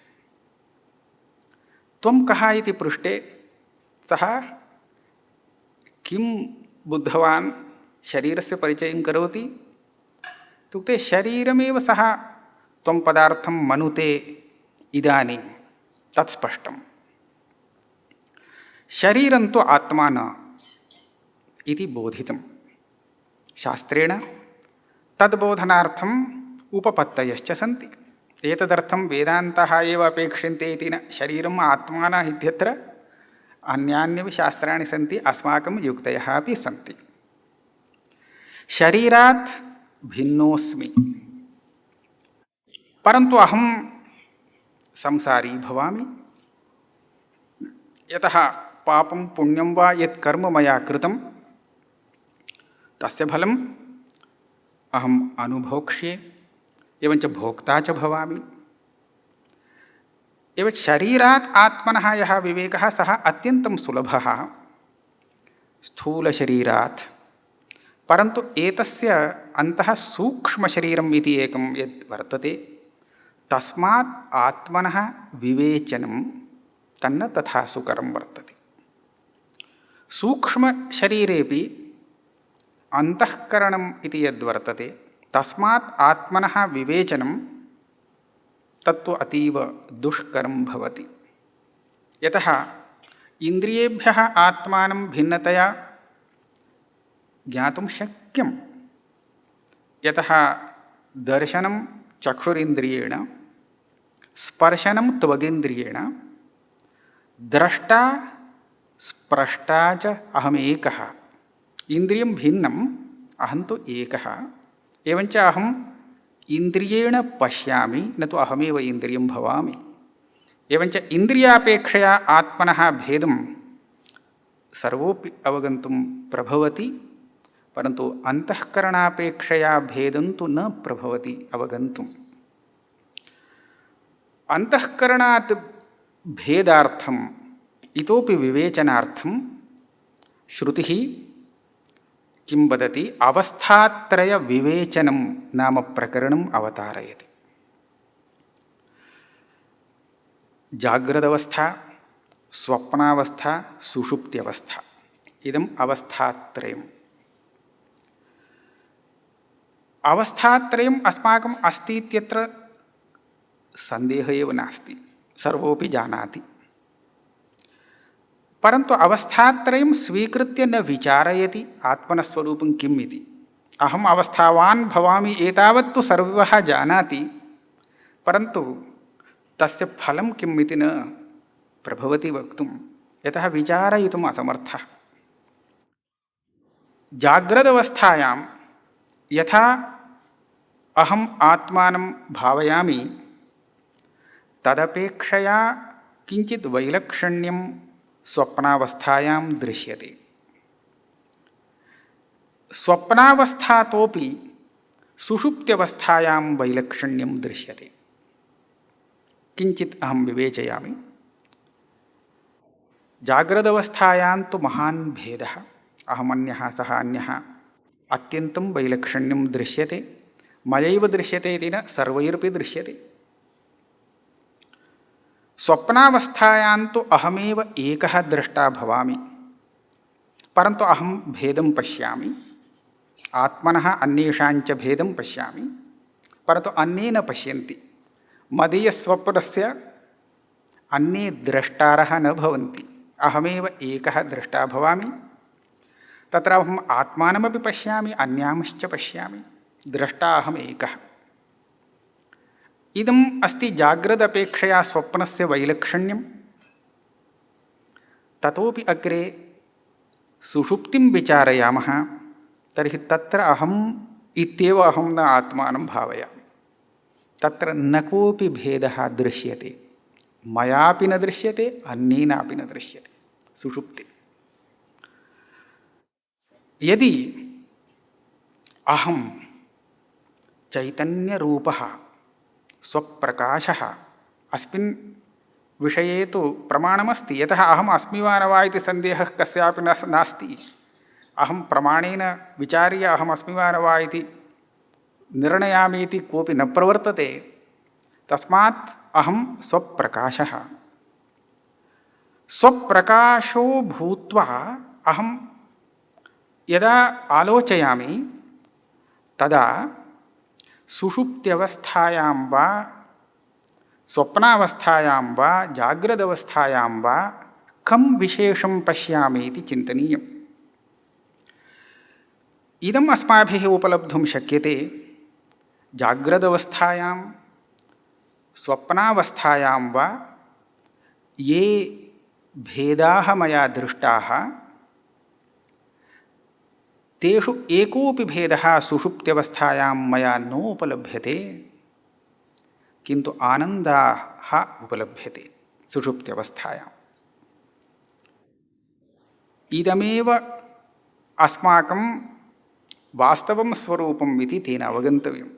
त्वं कः इति पृष्टे सः किं बुद्धवान् शरीरस्य परिचयं करोति? इत्युक्ते शरीरमेव सः त्वं पदार्थं मनुते इदानीं, तत् स्पष्टम्। शरीरं तु आत्मा न इति बोधितं शास्त्रेण। तद्बोधनार्थम् उपपत्तयश्च सन्ति। एतदर्थं वेदान्तः एव अपेक्षन्ते इति न। शरीरम् आत्मा न इत्यत्र अन्यान्यपि शास्त्राणि सन्ति, अस्माकं युक्तयः अपि सन्ति। शरीरात् भिन्नोऽस्मि, परन्तु अहं संसारी भवामि। यतः पापं पुण्यं वा यत् कर्म मया कृतं, तस्य फलम् अहम् अनुभोक्ष्ये, एवञ्च भोक्ता च भवामि। एवं शरीरात् आत्मनः यः विवेकः, सः अत्यन्तं सुलभः स्थूलशरीरात्। परन्तु एतस्य अन्तः सूक्ष्मशरीरम् इति एकं यद् वर्तते, तस्मात् आत्मनः विवेचनं तन्न तथा सुकरं वर्तते। सूक्ष्मशरीरेपि अन्तःकरणम् इति यद्वर्तते, तस्मात् आत्मनः विवेचनं तत्तु अतीव दुष्करं भवति। यतः इन्द्रियेभ्यः आत्मानं भिन्नतया ज्ञातुं शक्यं। यतः दर्शनं चक्षुरिन्द्रियेण, स्पर्शनं त्वगिन्द्रियेण, द्रष्टा स्प्रष्टा च अहमेकः। इन्द्रियं भिन्नम्, अहं तु एकः। एवञ्च अहम् इन्द्रियेण पश्यामि, न तु अहमेव इन्द्रियं भवामि। एवञ्च इन्द्रियापेक्षया आत्मनः भेदं सर्वोपि अवगन्तुं प्रभवति, परन्तु अन्तःकरणापेक्षया भेदं तु न प्रभवति अवगन्तुम्। अन्तःकरणात् भेदार्थम् इतोपि विवेचनार्थं श्रुतिः किं वदति, अवस्थात्रयविवेचनं नाम प्रकरणम् अवतारयति। जाग्रदवस्था, स्वप्नावस्था, सुषुप्त्यवस्था, इदम् अवस्थात्रयम्। अवस्थात्रयम् अस्माकम् अस्ति इत्यत्र सन्देहः एव नास्ति, सर्वोपि जानाति। परन्तु अवस्थात्रयं स्वीकृत्य न विचारयति आत्मनस्वरूपं किम् इति। अहम् अवस्थावान् भवामि एतावत्तु सर्वः जानाति, परन्तु तस्य फलं किम् इति न प्रभवति वक्तुं, यतः विचारयितुम् असमर्थः। जाग्रदवस्थायां यथा अहम् आत्मानं भावयामि तदपेक्षया किञ्चित् वैलक्षण्यं स्वप्नावस्थायां दृश्यते। स्वप्नावस्थातोपि सुषुप्त्यवस्थायां वैलक्षण्यं दृश्यते। किञ्चित् अहं विवेचयामि। जाग्रदवस्थायां तु महान् भेदः, अहमन्यः सः अन्यः, अत्यन्तं वैलक्षण्यं दृश्यते। मयैव दृश्यते इति न, सर्वैरपि दृश्यते। स्वप्नावस्थायां तु अहमेव एकः द्रष्टा भवामि, परन्तु अहं भेदं पश्यामि, आत्मनः अन्येषाञ्च भेदं पश्यामि, परन्तु अन्ये न पश्यन्ति। मदीयस्वप्नस्य अन्ये द्रष्टारः न भवन्ति, अहमेव एकः द्रष्टा भवामि। तत्र अहम् आत्मानमपि पश्यामि, अन्यांश्च पश्यामि, द्रष्टा अहम् एकः। इदम् अस्ति जाग्रदपेक्षया स्वप्नस्य वैलक्षण्यं। ततोपि अग्रे सुषुप्तिं विचारयामः तर्हि तत्र अहम् इत्येव अहं न आत्मानं भावयामि। तत्र न कोऽपि भेदः दृश्यते, मयापि न दृश्यते, अन्येनापि न दृश्यते। सुषुप्ति यदि अहं चैतन्यरूपः स्वप्रकाशः, अस्मिन् विषये तु प्रमाणमस्ति, यतः अहम् अस्मि वा न वा इति सन्देहः कस्यापि नास्ति। अहं प्रमाणेन विचार्य अहम् अस्मि वा न वा इति निर्णयामि इति कोऽपि न प्रवर्तते। तस्मात् अहं स्वप्रकाशः। स्वप्रकाशो भूत्वा अहं यदा आलोचयामि तदा सुषुप्त्यवस्थायां वा स्वप्नावस्थायां वा जाग्रदवस्थायां वा कं विशेषं पश्यामि इति चिन्तनीयम्। इदम् अस्माभिः उपलब्धुं शक्यते जाग्रदवस्थायां स्वप्नावस्थायां वा ये भेदाः मया दृष्टाः तेषु एकोऽपि भेदः सुषुप्त्यवस्थायां मया नोपलभ्यते, किन्तु आनन्दः उपलभ्यते सुषुप्त्यवस्थायाम्। इदमेव अस्माकं वास्तवं स्वरूपम् इति तेन अवगन्तव्यं।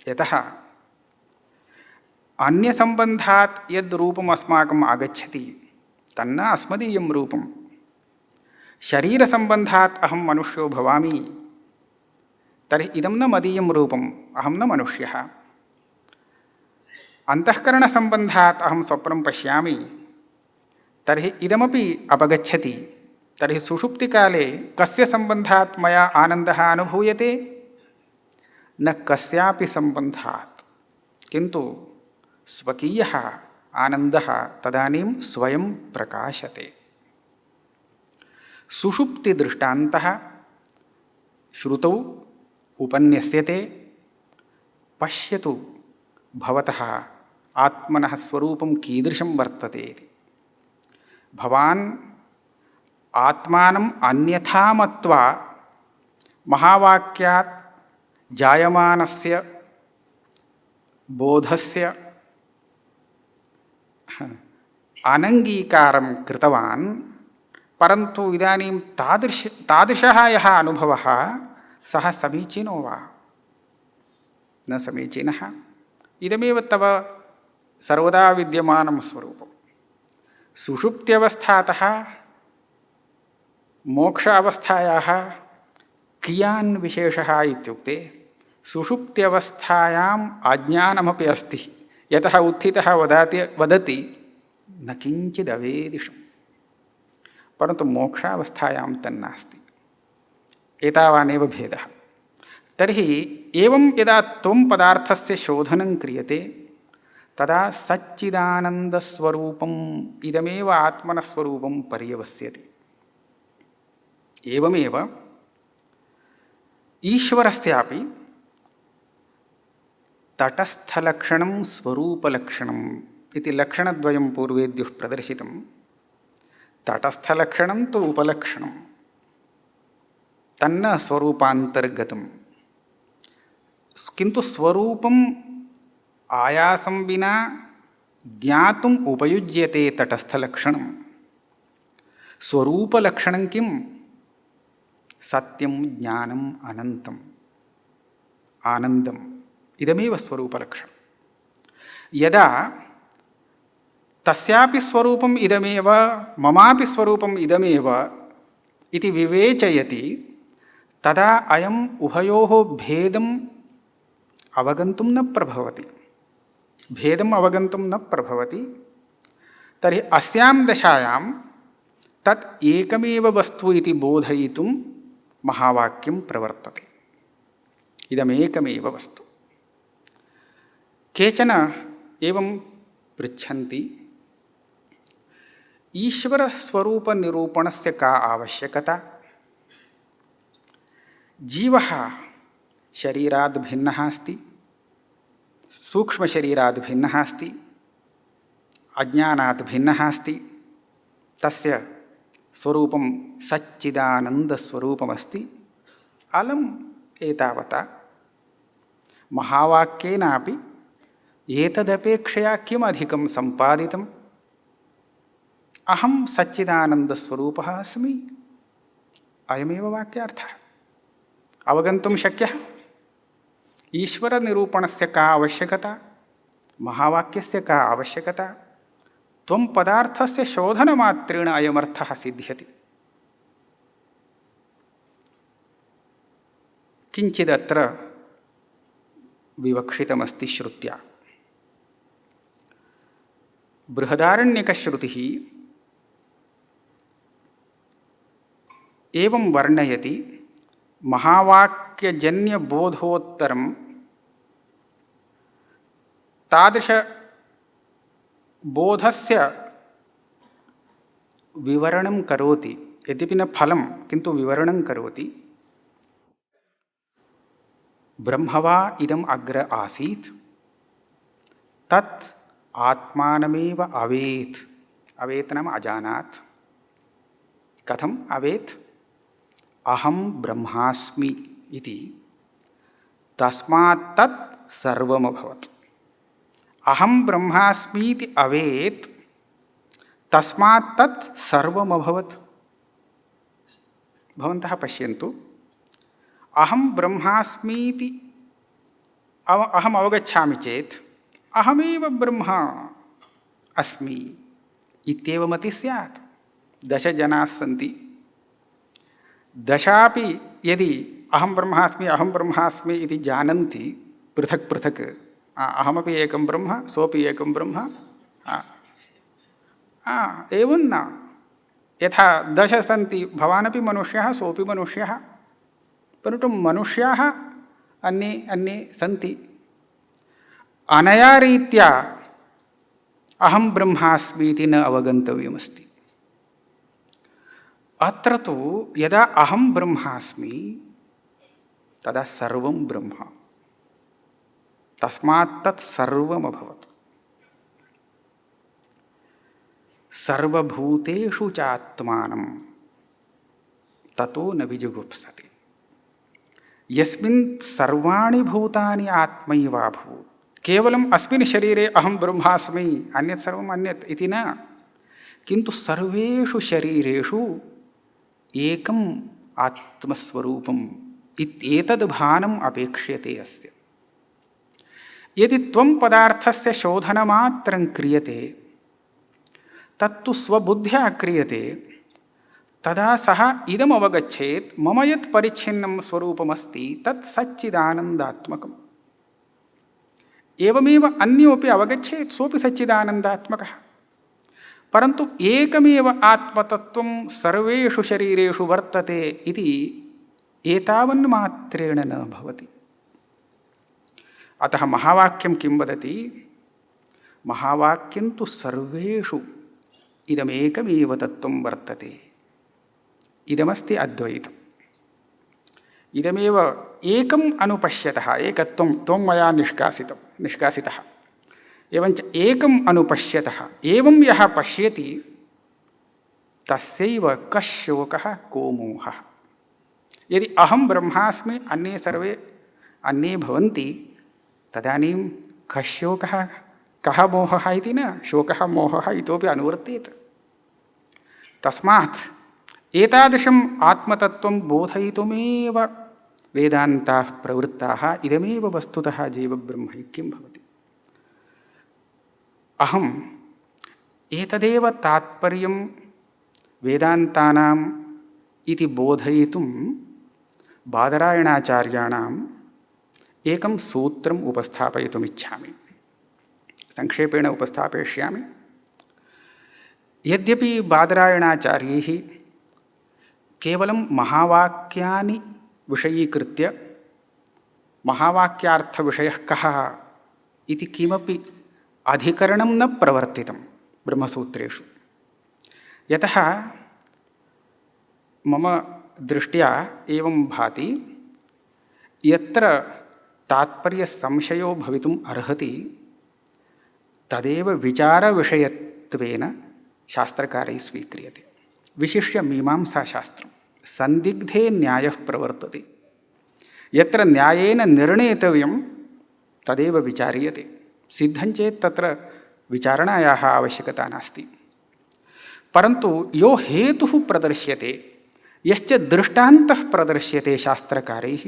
यतः अन्यसम्बन्धात् यद् रूपम् अस्माकम् आगच्छति तन्न अस्मदीयं रूपम्। शरीरसम्बन्धात् अहं मनुष्यो भवामि तर्हि इदं न मदीयं रूपम्, अहं न मनुष्यः। अन्तःकरणसम्बन्धात् अहं स्वप्नं पश्यामि तर्हि इदमपि अपगच्छति। तर्हि सुषुप्तिकाले कस्य सम्बन्धात् मया आनन्दः अनुभूयते? न कस्यापि सम्बन्धात्, किन्तु स्वकीयः आनन्दः तदानीं स्वयं प्रकाशते। सुषुप्तिदृष्टान्तः श्रुतौ उपन्यस्यते। पश्यतु भवतः आत्मनः स्वरूपं कीदृशं वर्तते इति। भवान् आत्मानम् अन्यथा मत्वा महावाक्यात् जायमानस्य बोधस्य अनङ्गीकारं कृतवान्, परन्तु इदानीं तादृशः यः अनुभवः सः समीचीनो वा न समीचीनः? इदमेव तव सर्वदा विद्यमानं स्वरूपं। सुषुप्त्यवस्थातः मोक्षावस्थायाः कियान् विशेषः इत्युक्ते सुषुप्त्यवस्थायाम् अज्ञानमपि अस्ति। यतः उत्थितः वदति न किञ्चिदवेदिषम्, परन्तु मोक्षावस्थायां तन्नास्ति। एतावानेव भेदः। तर्हि एवं यदा त्वं पदार्थस्य शोधनं क्रियते तदा सच्चिदानन्दस्वरूपम् इदमेव आत्मनस्वरूपं पर्यवस्यति। एवमेव ईश्वरस्यापि तटस्थलक्षणं स्वरूपलक्षणम् इति लक्षणद्वयं पूर्वेद्युः प्रदर्शितं। तटस्थलक्षणं तु उपलक्षणं, तन्न स्वरूपान्तर्गतम्। किन्तु स्वरूपम् आयासं विना ज्ञातुम् उपयुज्यते तटस्थलक्षणं। स्वरूपलक्षणं किं? सत्यं, ज्ञानम्, अनन्तम्, आनन्दम्। इदमेव स्वरूपलक्षणं। यदा तस्यापि स्वरूपम् इदमेव ममापि स्वरूपम् इदमेव इति विवेचयति, तदा अयम् उभयोः भेदम् अवगन्तुं न प्रभवति। भेदम् अवगन्तुं न प्रभवति। तर्हि अस्यां दशायां तत् एकमेव वस्तु इति बोधयितुं महावाक्यं प्रवर्तते। इदमेकमेव वस्तु। केचन एवं पृच्छन्ति, ईश्वरस्वरूपनिरूपणस्य का आवश्यकता? जीवः शरीराद् भिन्नः अस्ति, सूक्ष्मशरीराद् भिन्नः अस्ति, अज्ञानात् भिन्नः अस्ति। तस्य स्वरूपं सच्चिदानन्दस्वरूपमस्ति। अलम् एतावता। महावाक्येनापि एतदपेक्षया किम् अधिकं सम्पादितम्? अहं सच्चिदानन्दस्वरूपः अस्मि। अयमेव वाक्यार्थः। अवगन्तुं शक्यः। ईश्वरनिरूपणस्य का आवश्यकता? महावाक्यस्य का आवश्यकता? त्वं पदार्थस्य शोधनमात्रेण अयमर्थः सिद्ध्यति। किञ्चिदत्र विवक्षितमस्ति श्रुत्या। बृहदारण्यकश्रुतिः एवं वर्णयति, महावाक्यजन्यबोधोत्तरं तादृशबोधस्य विवरणं करोति। यद्यपि न फलं, किन्तु विवरणं करोति। ब्रह्म वा इदम् अग्र आसीत्, तत् आत्मानमेव अवेत्। अवेत् नाम अजानात्। कथम् अवेत्? अहं ब्रह्मास्मि इति। तस्मात् तत् सर्वमभवत्। अहं ब्रह्मास्मीति अवेत्, तस्मात् तत् सर्वमभवत्। भवन्तः पश्यन्तु, अहं ब्रह्मास्मीति अहम् अवगच्छामि चेत् अहमेव ब्रह्मा अस्मि इत्येव मतिः स्यात्। 10 जनाः सन्ति, 10 यदि अहं ब्रह्मास्मि इति जानन्ति पृथक् पृथक्, अहमपि एकं ब्रह्म, सोऽपि एकं ब्रह्म, एवं न। यथा 10 सन्ति, भवानपि मनुष्यः, सोऽपि मनुष्यः, परन्तु मनुष्याः अन्ये अन्ये सन्ति। अनया रीत्या अहं ब्रह्मास्मि इति न अवगन्तव्यमस्ति। अत्र तु यदा अहं ब्रह्मास्मि तदा सर्वं ब्रह्म। तस्मात् तत् सर्वमभवत्। सर्वभूतेषु चात्मानं ततो न विजुगुप्सते। यस्मिन् सर्वाणि भूतानि आत्मैवाभूत् केवलम् अस्मिन् शरीरे अहं ब्रह्मास्मि अन्यत् सर्वम् अन्यत् इति न, किन्तु सर्वेषु शरीरेषु एकम् आत्मस्वरूपम् इत्येतद् भानम् अपेक्ष्यते अस्य। यदि त्वं पदार्थस्य शोधनमात्रं क्रियते, तत्तु स्वबुद्ध्या क्रियते, तदा सः इदम् अवगच्छेत्, मम यत् परिच्छिन्नं स्वरूपमस्ति तत् सच्चिदानन्दात्मकम्। एवमेव अन्योपि अवगच्छेत्, सोऽपि सच्चिदानन्दात्मकः। परन्तु एकमेव आत्मतत्त्वं सर्वेषु शरीरेषु वर्तते इति एतावन्मात्रेण न भवति। अतः महावाक्यं किं वदति? महावाक्यं तु सर्वेषु इदमेकमेव तत्त्वं वर्तते। इदमस्ति अद्वैतम्। इदमेव एकम् अनुपश्यतः, एकत्वं त्वं मया निष्कासितः, एवञ्च एकम् अनुपश्यतः, एवं यः पश्यति तस्यैव कः शोकः को मोहः। यदि अहं ब्रह्मास्मि, अन्ये सर्वे अन्ये भवन्ति, तदानीं कः शोकः कः मोहः इति न, शोकः मोहः इतोपि अनुवर्तेत। तस्मात् एतादृशम् आत्मतत्त्वं बोधयितुमेव वेदान्ताः प्रवृत्ताः। इदमेव वस्तुतः जीवब्रह्मैक्यं भवति। अहम् एतदेव तात्पर्यं वेदान्तानाम् इति बोधयितुं बादरायणाचार्याणाम् एकं सूत्रम् उपस्थापयितुमिच्छामि। संक्षेपेण उपस्थापयिष्यामि। यद्यपि बादरायणाचार्यैः केवलं महावाक्यानि विषयीकृत्य महावाक्यार्थविषयः कः इति किमपि अधिकरणं न प्रवर्तितं ब्रह्मसूत्रेषु, यतः मम दृष्ट्या एवं भाति, यत्र तात्पर्यसंशयो भवितुम् अर्हति तदेव विचारविषयत्वेन शास्त्रकारैः स्वीक्रियते। विशिष्य मीमांसाशास्त्रं संदिग्धे न्यायः प्रवर्तते। यत्र न्यायेन निर्णेतव्यं तदेव विचार्यते। सिद्धं चेत् तत्र विचारणायाः आवश्यकता नास्ति। परन्तु यो हेतुः प्रदर्श्यते, यश्च दृष्टान्तः प्रदर्श्यते शास्त्रकारैः,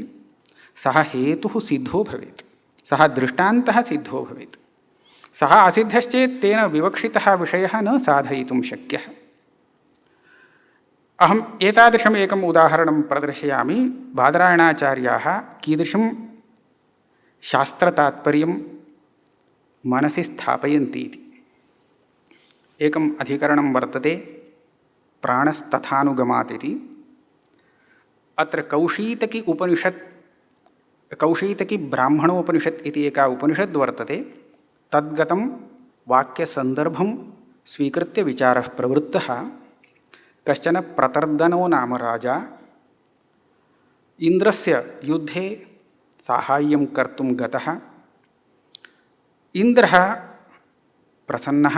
सः हेतुः सिद्धो भवेत्, सः दृष्टान्तः सिद्धो भवेत्। सः असिद्धश्चेत् तेन विवक्षितः विषयः न साधयितुं शक्यः। अहम् एतादृशम् एकम् उदाहरणं प्रदर्शयामि। बादरायणाचार्याः कीदृशं शास्त्रतात्पर्यं मनसि स्थापयन्ति इति। एकम् अधिकरणं वर्तते प्राणस्तथानुगमात् इति। अत्र कौशीतकी ब्राह्मणोपनिषत् इति एका उपनिषद् वर्तते। तद्गतं वाक्यसन्दर्भं स्वीकृत्य विचारः प्रवृत्तः। कश्चन प्रतर्दनो नाम राजा इन्द्रस्य युद्धे साहाय्यं कर्तुं गतः। इन्द्रः प्रसन्नः,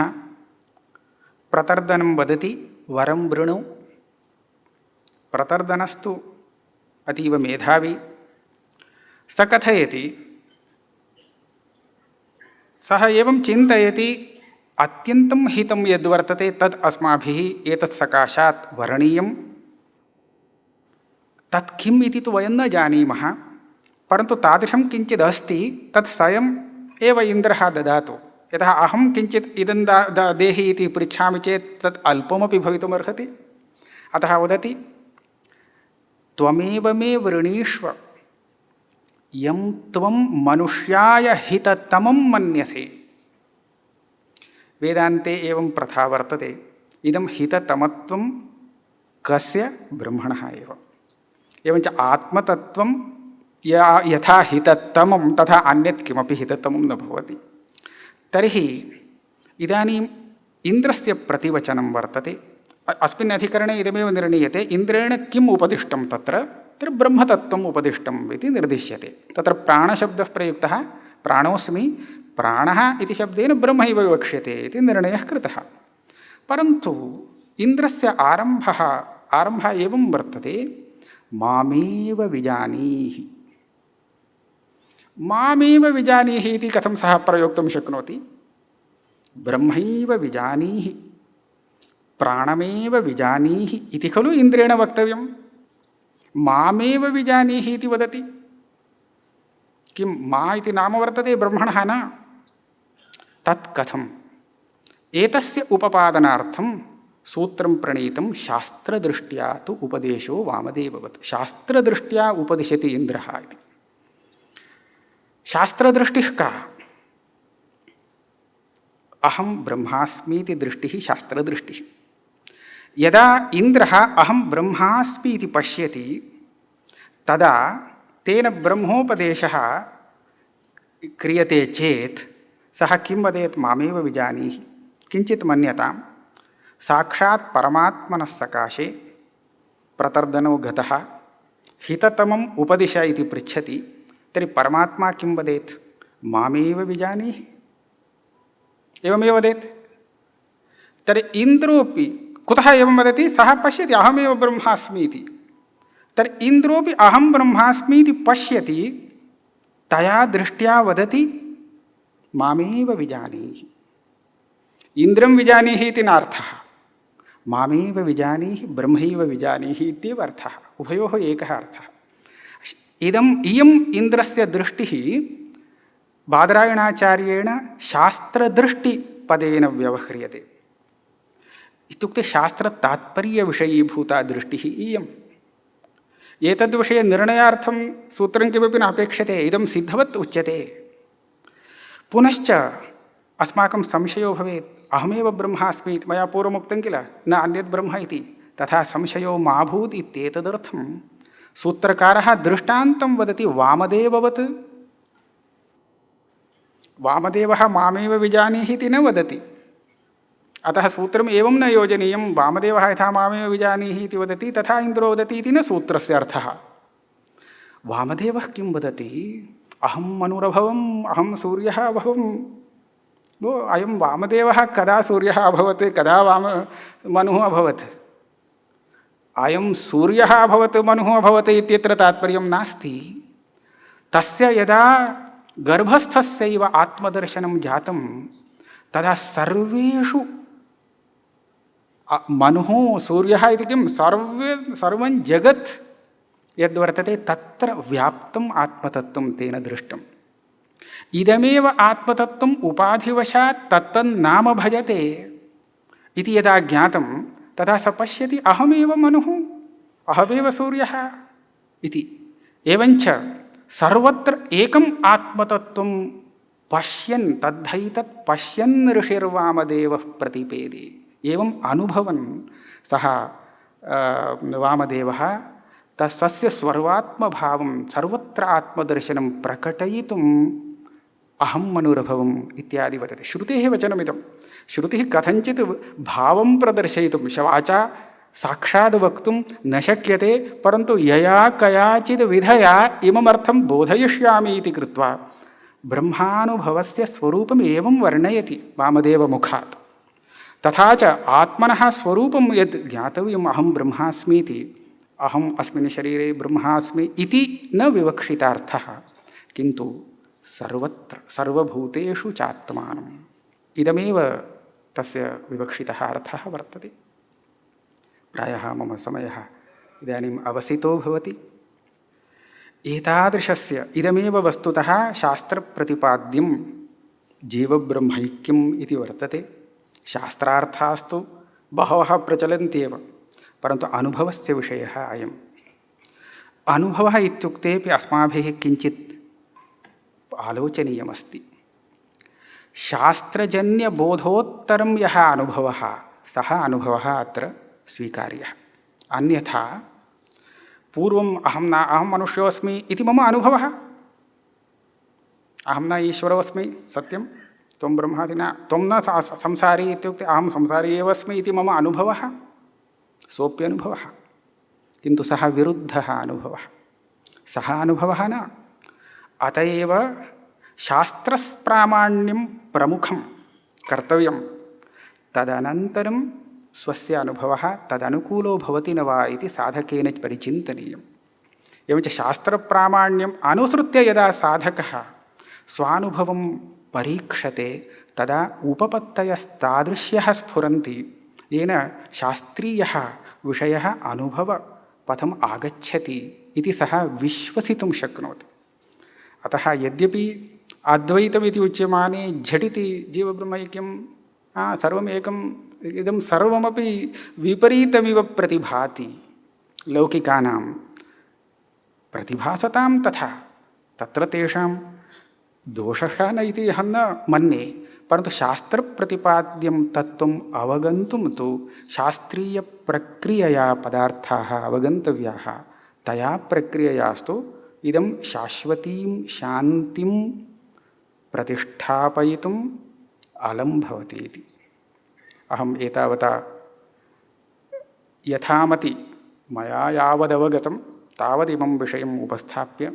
प्रतर्दनं वदति वरं वृणु। प्रतर्दनस्तु अतीव मेधावी। स कथयति, सः एवं चिन्तयति, अत्यन्तं हितं यद्वर्तते तद् अस्माभिः एतत् सकाशात् वरणीयं। तत् किम् इति तु वयं न जानीमः, परन्तु तादृशं किञ्चित् अस्ति, तत् स्वयम् एव इन्द्रः ददातु। यतः अहं किञ्चित् इदं देहि इति पृच्छामि चेत् तत् अल्पमपि भवितुमर्हति। अतः वदति, त्वमेव मे वृणीष्व यं त्वं मनुष्याय हिततमं मन्यसे। वेदान्ते एवं प्रथा वर्तते। इदं हिततमत्वं कस्य? ब्रह्मणः एव। एवञ्च आत्मतत्त्वं यथा हिततमं तथा अन्यत् किमपि हिततमं न भवति। तर्हि इदानीम् इन्द्रस्य प्रतिवचनं वर्तते। अस्मिन् अधिकरणे इदमेव निर्णीयते, इन्द्रेण किम् उपदिष्टं तत्र ब्रह्मतत्त्वम् उपदिष्टम् इति निर्दिश्यते। तत्र प्राणशब्दः प्रयुक्तः। प्राणोऽस्मि, प्राणः इति शब्देन ब्रह्मैव विवक्ष्यते इति निर्णयः कृतः। परन्तु इन्द्रस्य आरम्भः एवं वर्तते, मामेव विजानीहि। मामेव विजानीहि इति कथं सः प्रयोक्तुं शक्नोति? ब्रह्मैव विजानीहि, प्राणमेव विजानीहि इति खलु इन्द्रेण वक्तव्यं। मामेव विजानीहि इति वदति। किं मा इति नाम वर्तते ब्रह्मणः न? तत् कथम्? एतस्य उपपादनार्थं सूत्रं प्रणीतं शास्त्रदृष्ट्या तु उपदेशो वामदेववत्। शास्त्रदृष्ट्या उपदिशति इन्द्रः इति। शास्त्रदृष्टिः का? अहं ब्रह्मास्मीति दृष्टिः शास्त्रदृष्टिः। यदा इन्द्रः अहं ब्रह्मास्मि इति पश्यति तदा तेन ब्रह्मोपदेशः क्रियते चेत् सः किं वदेत्? मामेव विजानीहि। किञ्चित् मन्यतां साक्षात् परमात्मनः सकाशे प्रतर्दनो गतः हिततमम् उपदिश इति पृच्छति, तर्हि परमात्मा किं वदेत्? मामेव विजानीहि, एवमेव वदेत्। तर्हि इन्द्रोऽपि कुतः एवं वदति? सः पश्यति अहमेव ब्रह्मास्मि इति। तर्हि इन्द्रोऽपि अहं ब्रह्मास्मि इति पश्यति, तया दृष्ट्या वदति मामेव विजानीहि। इन्द्रं विजानीहि इति नार्थः, मामेव विजानीहि ब्रह्मैव विजानीहि इत्येव अर्थः। उभयोः एकः अर्थः। इयम् इन्द्रस्य दृष्टिः बादरायणाचार्येण शास्त्रदृष्टिपदेन व्यवह्रियते। इत्युक्ते शास्त्रतात्पर्यविषयीभूता दृष्टिः इयम्। एतद्विषये निर्णयार्थं सूत्रं किमपि न अपेक्षते, इदं सिद्धवत् उच्यते। पुनश्च अस्माकं संशयो भवेत्, अहमेव ब्रह्मास्मि इति मया पूर्वमुक्तं किल, न अन्यद् ब्रह्म इति। तथा संशयो मा भूत् इत्येतदर्थं सूत्रकारः दृष्टान्तं वदति वामदेववत्। वामदेवः मामेव विजानीहि इति न वदति। अतः सूत्रम् एवं न योजनीयं, वामदेवः यथा मामेव विजानीहि इति वदति तथा इन्द्रो वदति इति न सूत्रस्य अर्थः। वामदेवः किं वदति? अहं मनुरभवम्, अहं सूर्यः अभवम्। वो अयं वामदेवः कदा सूर्यः अभवत्, कदा मनुः अभवत्? अयं सूर्यः अभवत्, मनुः अभवत् इत्यत्र तात्पर्यं नास्ति। तस्य यदा गर्भस्थस्यैव आत्मदर्शनं जातं तदा सर्वेषु मनुः सूर्यः इति किं सर्वं जगत् यद्वर्तते तत्र व्याप्तम् आत्मतत्त्वं तेन दृष्टम्। इदमेव आत्मतत्त्वम् उपाधिवशात् तत्तन्नाम भजते इति यदा ज्ञातं तदा स पश्यति अहमेव मनुः, अहमेव सूर्यः इति। एवञ्च सर्वत्र एकम् आत्मतत्त्वं पश्यन् तद्धैतत् पश्यन् ऋषिर्वामदेवः प्रतिपेदे। एवम् अनुभवन् सः वामदेवः तस्य सर्वात्मभावं सर्वत्र आत्मदर्शनं प्रकटयितुम् अहं मनुरभवम् इत्यादि वदति। श्रुतेः वचनमिदं। श्रुतिः कथञ्चित् भावं प्रदर्शयितुं वाचा साक्षात् वक्तुं न शक्यते, परन्तु यया कयाचित् विधया इममर्थं बोधयिष्यामि इति कृत्वा ब्रह्मानुभवस्य स्वरूपम् एवं वर्णयति वामदेवमुखात्। तथा च आत्मनः स्वरूपं यद् ज्ञातव्यम् अहं ब्रह्मास्मीति, अहम् अस्मिन् शरीरे ब्रह्मास्मि इति न विवक्षितार्थः, किन्तु सर्वत्र सर्वभूतेषु चात्मानम् इदमेव तस्य विवक्षितः अर्थः वर्तते। प्रायः मम समयः इदानीम् अवसितो भवति। एतादृशस्य इदमेव वस्तुतः शास्त्रप्रतिपाद्यं जीवब्रह्मैक्यम् इति वर्तते। शास्त्रार्थास्तु बहवः प्रचलन्त्येव, परन्तु अनुभवस्य विषयः अयम्। अनुभवः इत्युक्तेपि अस्माभिः किञ्चित् आलोचनीयमस्ति। शास्त्रजन्यबोधोत्तरं यः अनुभवः सः अनुभवः अत्र स्वीकार्यः। अन्यथा पूर्वम् अहं मनुष्योऽस्मि इति मम अनुभवः, अहं न ईश्वरोऽस्मि सत्यं, त्वं ब्रह्मादि न, त्वं न संसारी इत्युक्ते अहं संसारी एव अस्मि इति मम अनुभवः, सोऽप्यनुभवः, किन्तु सः विरुद्धः अनुभवः, सः अनुभवः न। अत एव शास्त्रप्रामाण्यं प्रमुखं कर्तव्यं, तदनन्तरं स्वस्य अनुभवः तदनुकूलो भवति न वा इति साधकेन परिचिन्तनीयम्। एवञ्च शास्त्रप्रामाण्यम् अनुसृत्य यदा साधकः स्वानुभवं परीक्षते तदा उपपत्तयस्तादृश्यः स्फुरन्ति येन शास्त्रीयः विषयः अनुभवपथम् आगच्छति इति सः विश्वसितुं शक्नोति। अतः यद्यपि अद्वैतमिति उच्यमाने झटिति जीवब्रह्मैक्यं सर्वमेकम् इदं सर्वमपि विपरीतमिव प्रतिभाति लौकिकानां प्रतिभासतां तथा तत्र तेषां दोषः न इति अहं न मन्ये, परन्तु शास्त्रप्रतिपाद्यं तत्त्वम् अवगन्तुं तु शास्त्रीयप्रक्रियया पदार्थाः अवगन्तव्याः। तया प्रक्रिययास्तु इदं शाश्वतीं शान्तिं प्रतिष्ठापयितुम् अलं भवति इति। अहम् एतावता यथामति मया यावदवगतं तावदिमं विषयम् उपस्थाप्य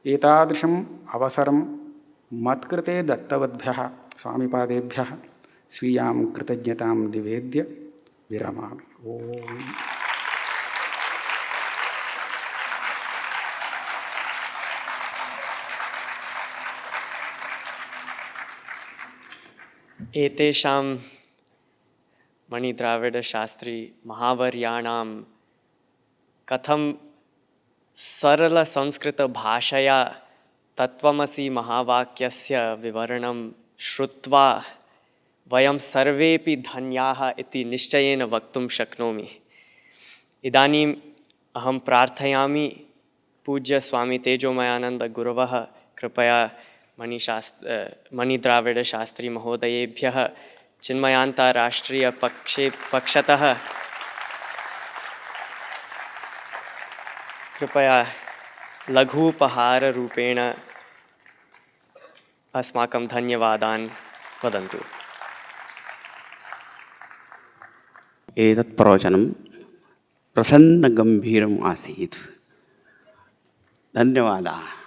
एतादृशम् अवसरं मत्कृते दत्तवद्भ्यः स्वामिपादेभ्यः स्वीयां कृतज्ञतां निवेद्य विरमामि। ओम्। एतेषां मणिद्राविडशास्त्री महावर्याणां कथं सरलसंस्कृतभाषया तत्त्वमसि महावाक्यस्य विवरणं श्रुत्वा वयं सर्वेपि धन्याः इति निश्चयेन वक्तुं शक्नोमि। इदानीम् अहं प्रार्थयामि पूज्य स्वामी तेजोमयानन्दगुरवः कृपया मणिद्राविडशास्त्री महोदयेभ्यः पक्षतः कृपया लघूपहाररूपेण अस्माकं धन्यवादान् वदन्तु। एतत् प्रवचनं प्रसन्नगम्भीरम् आसीत्। धन्यवादाः।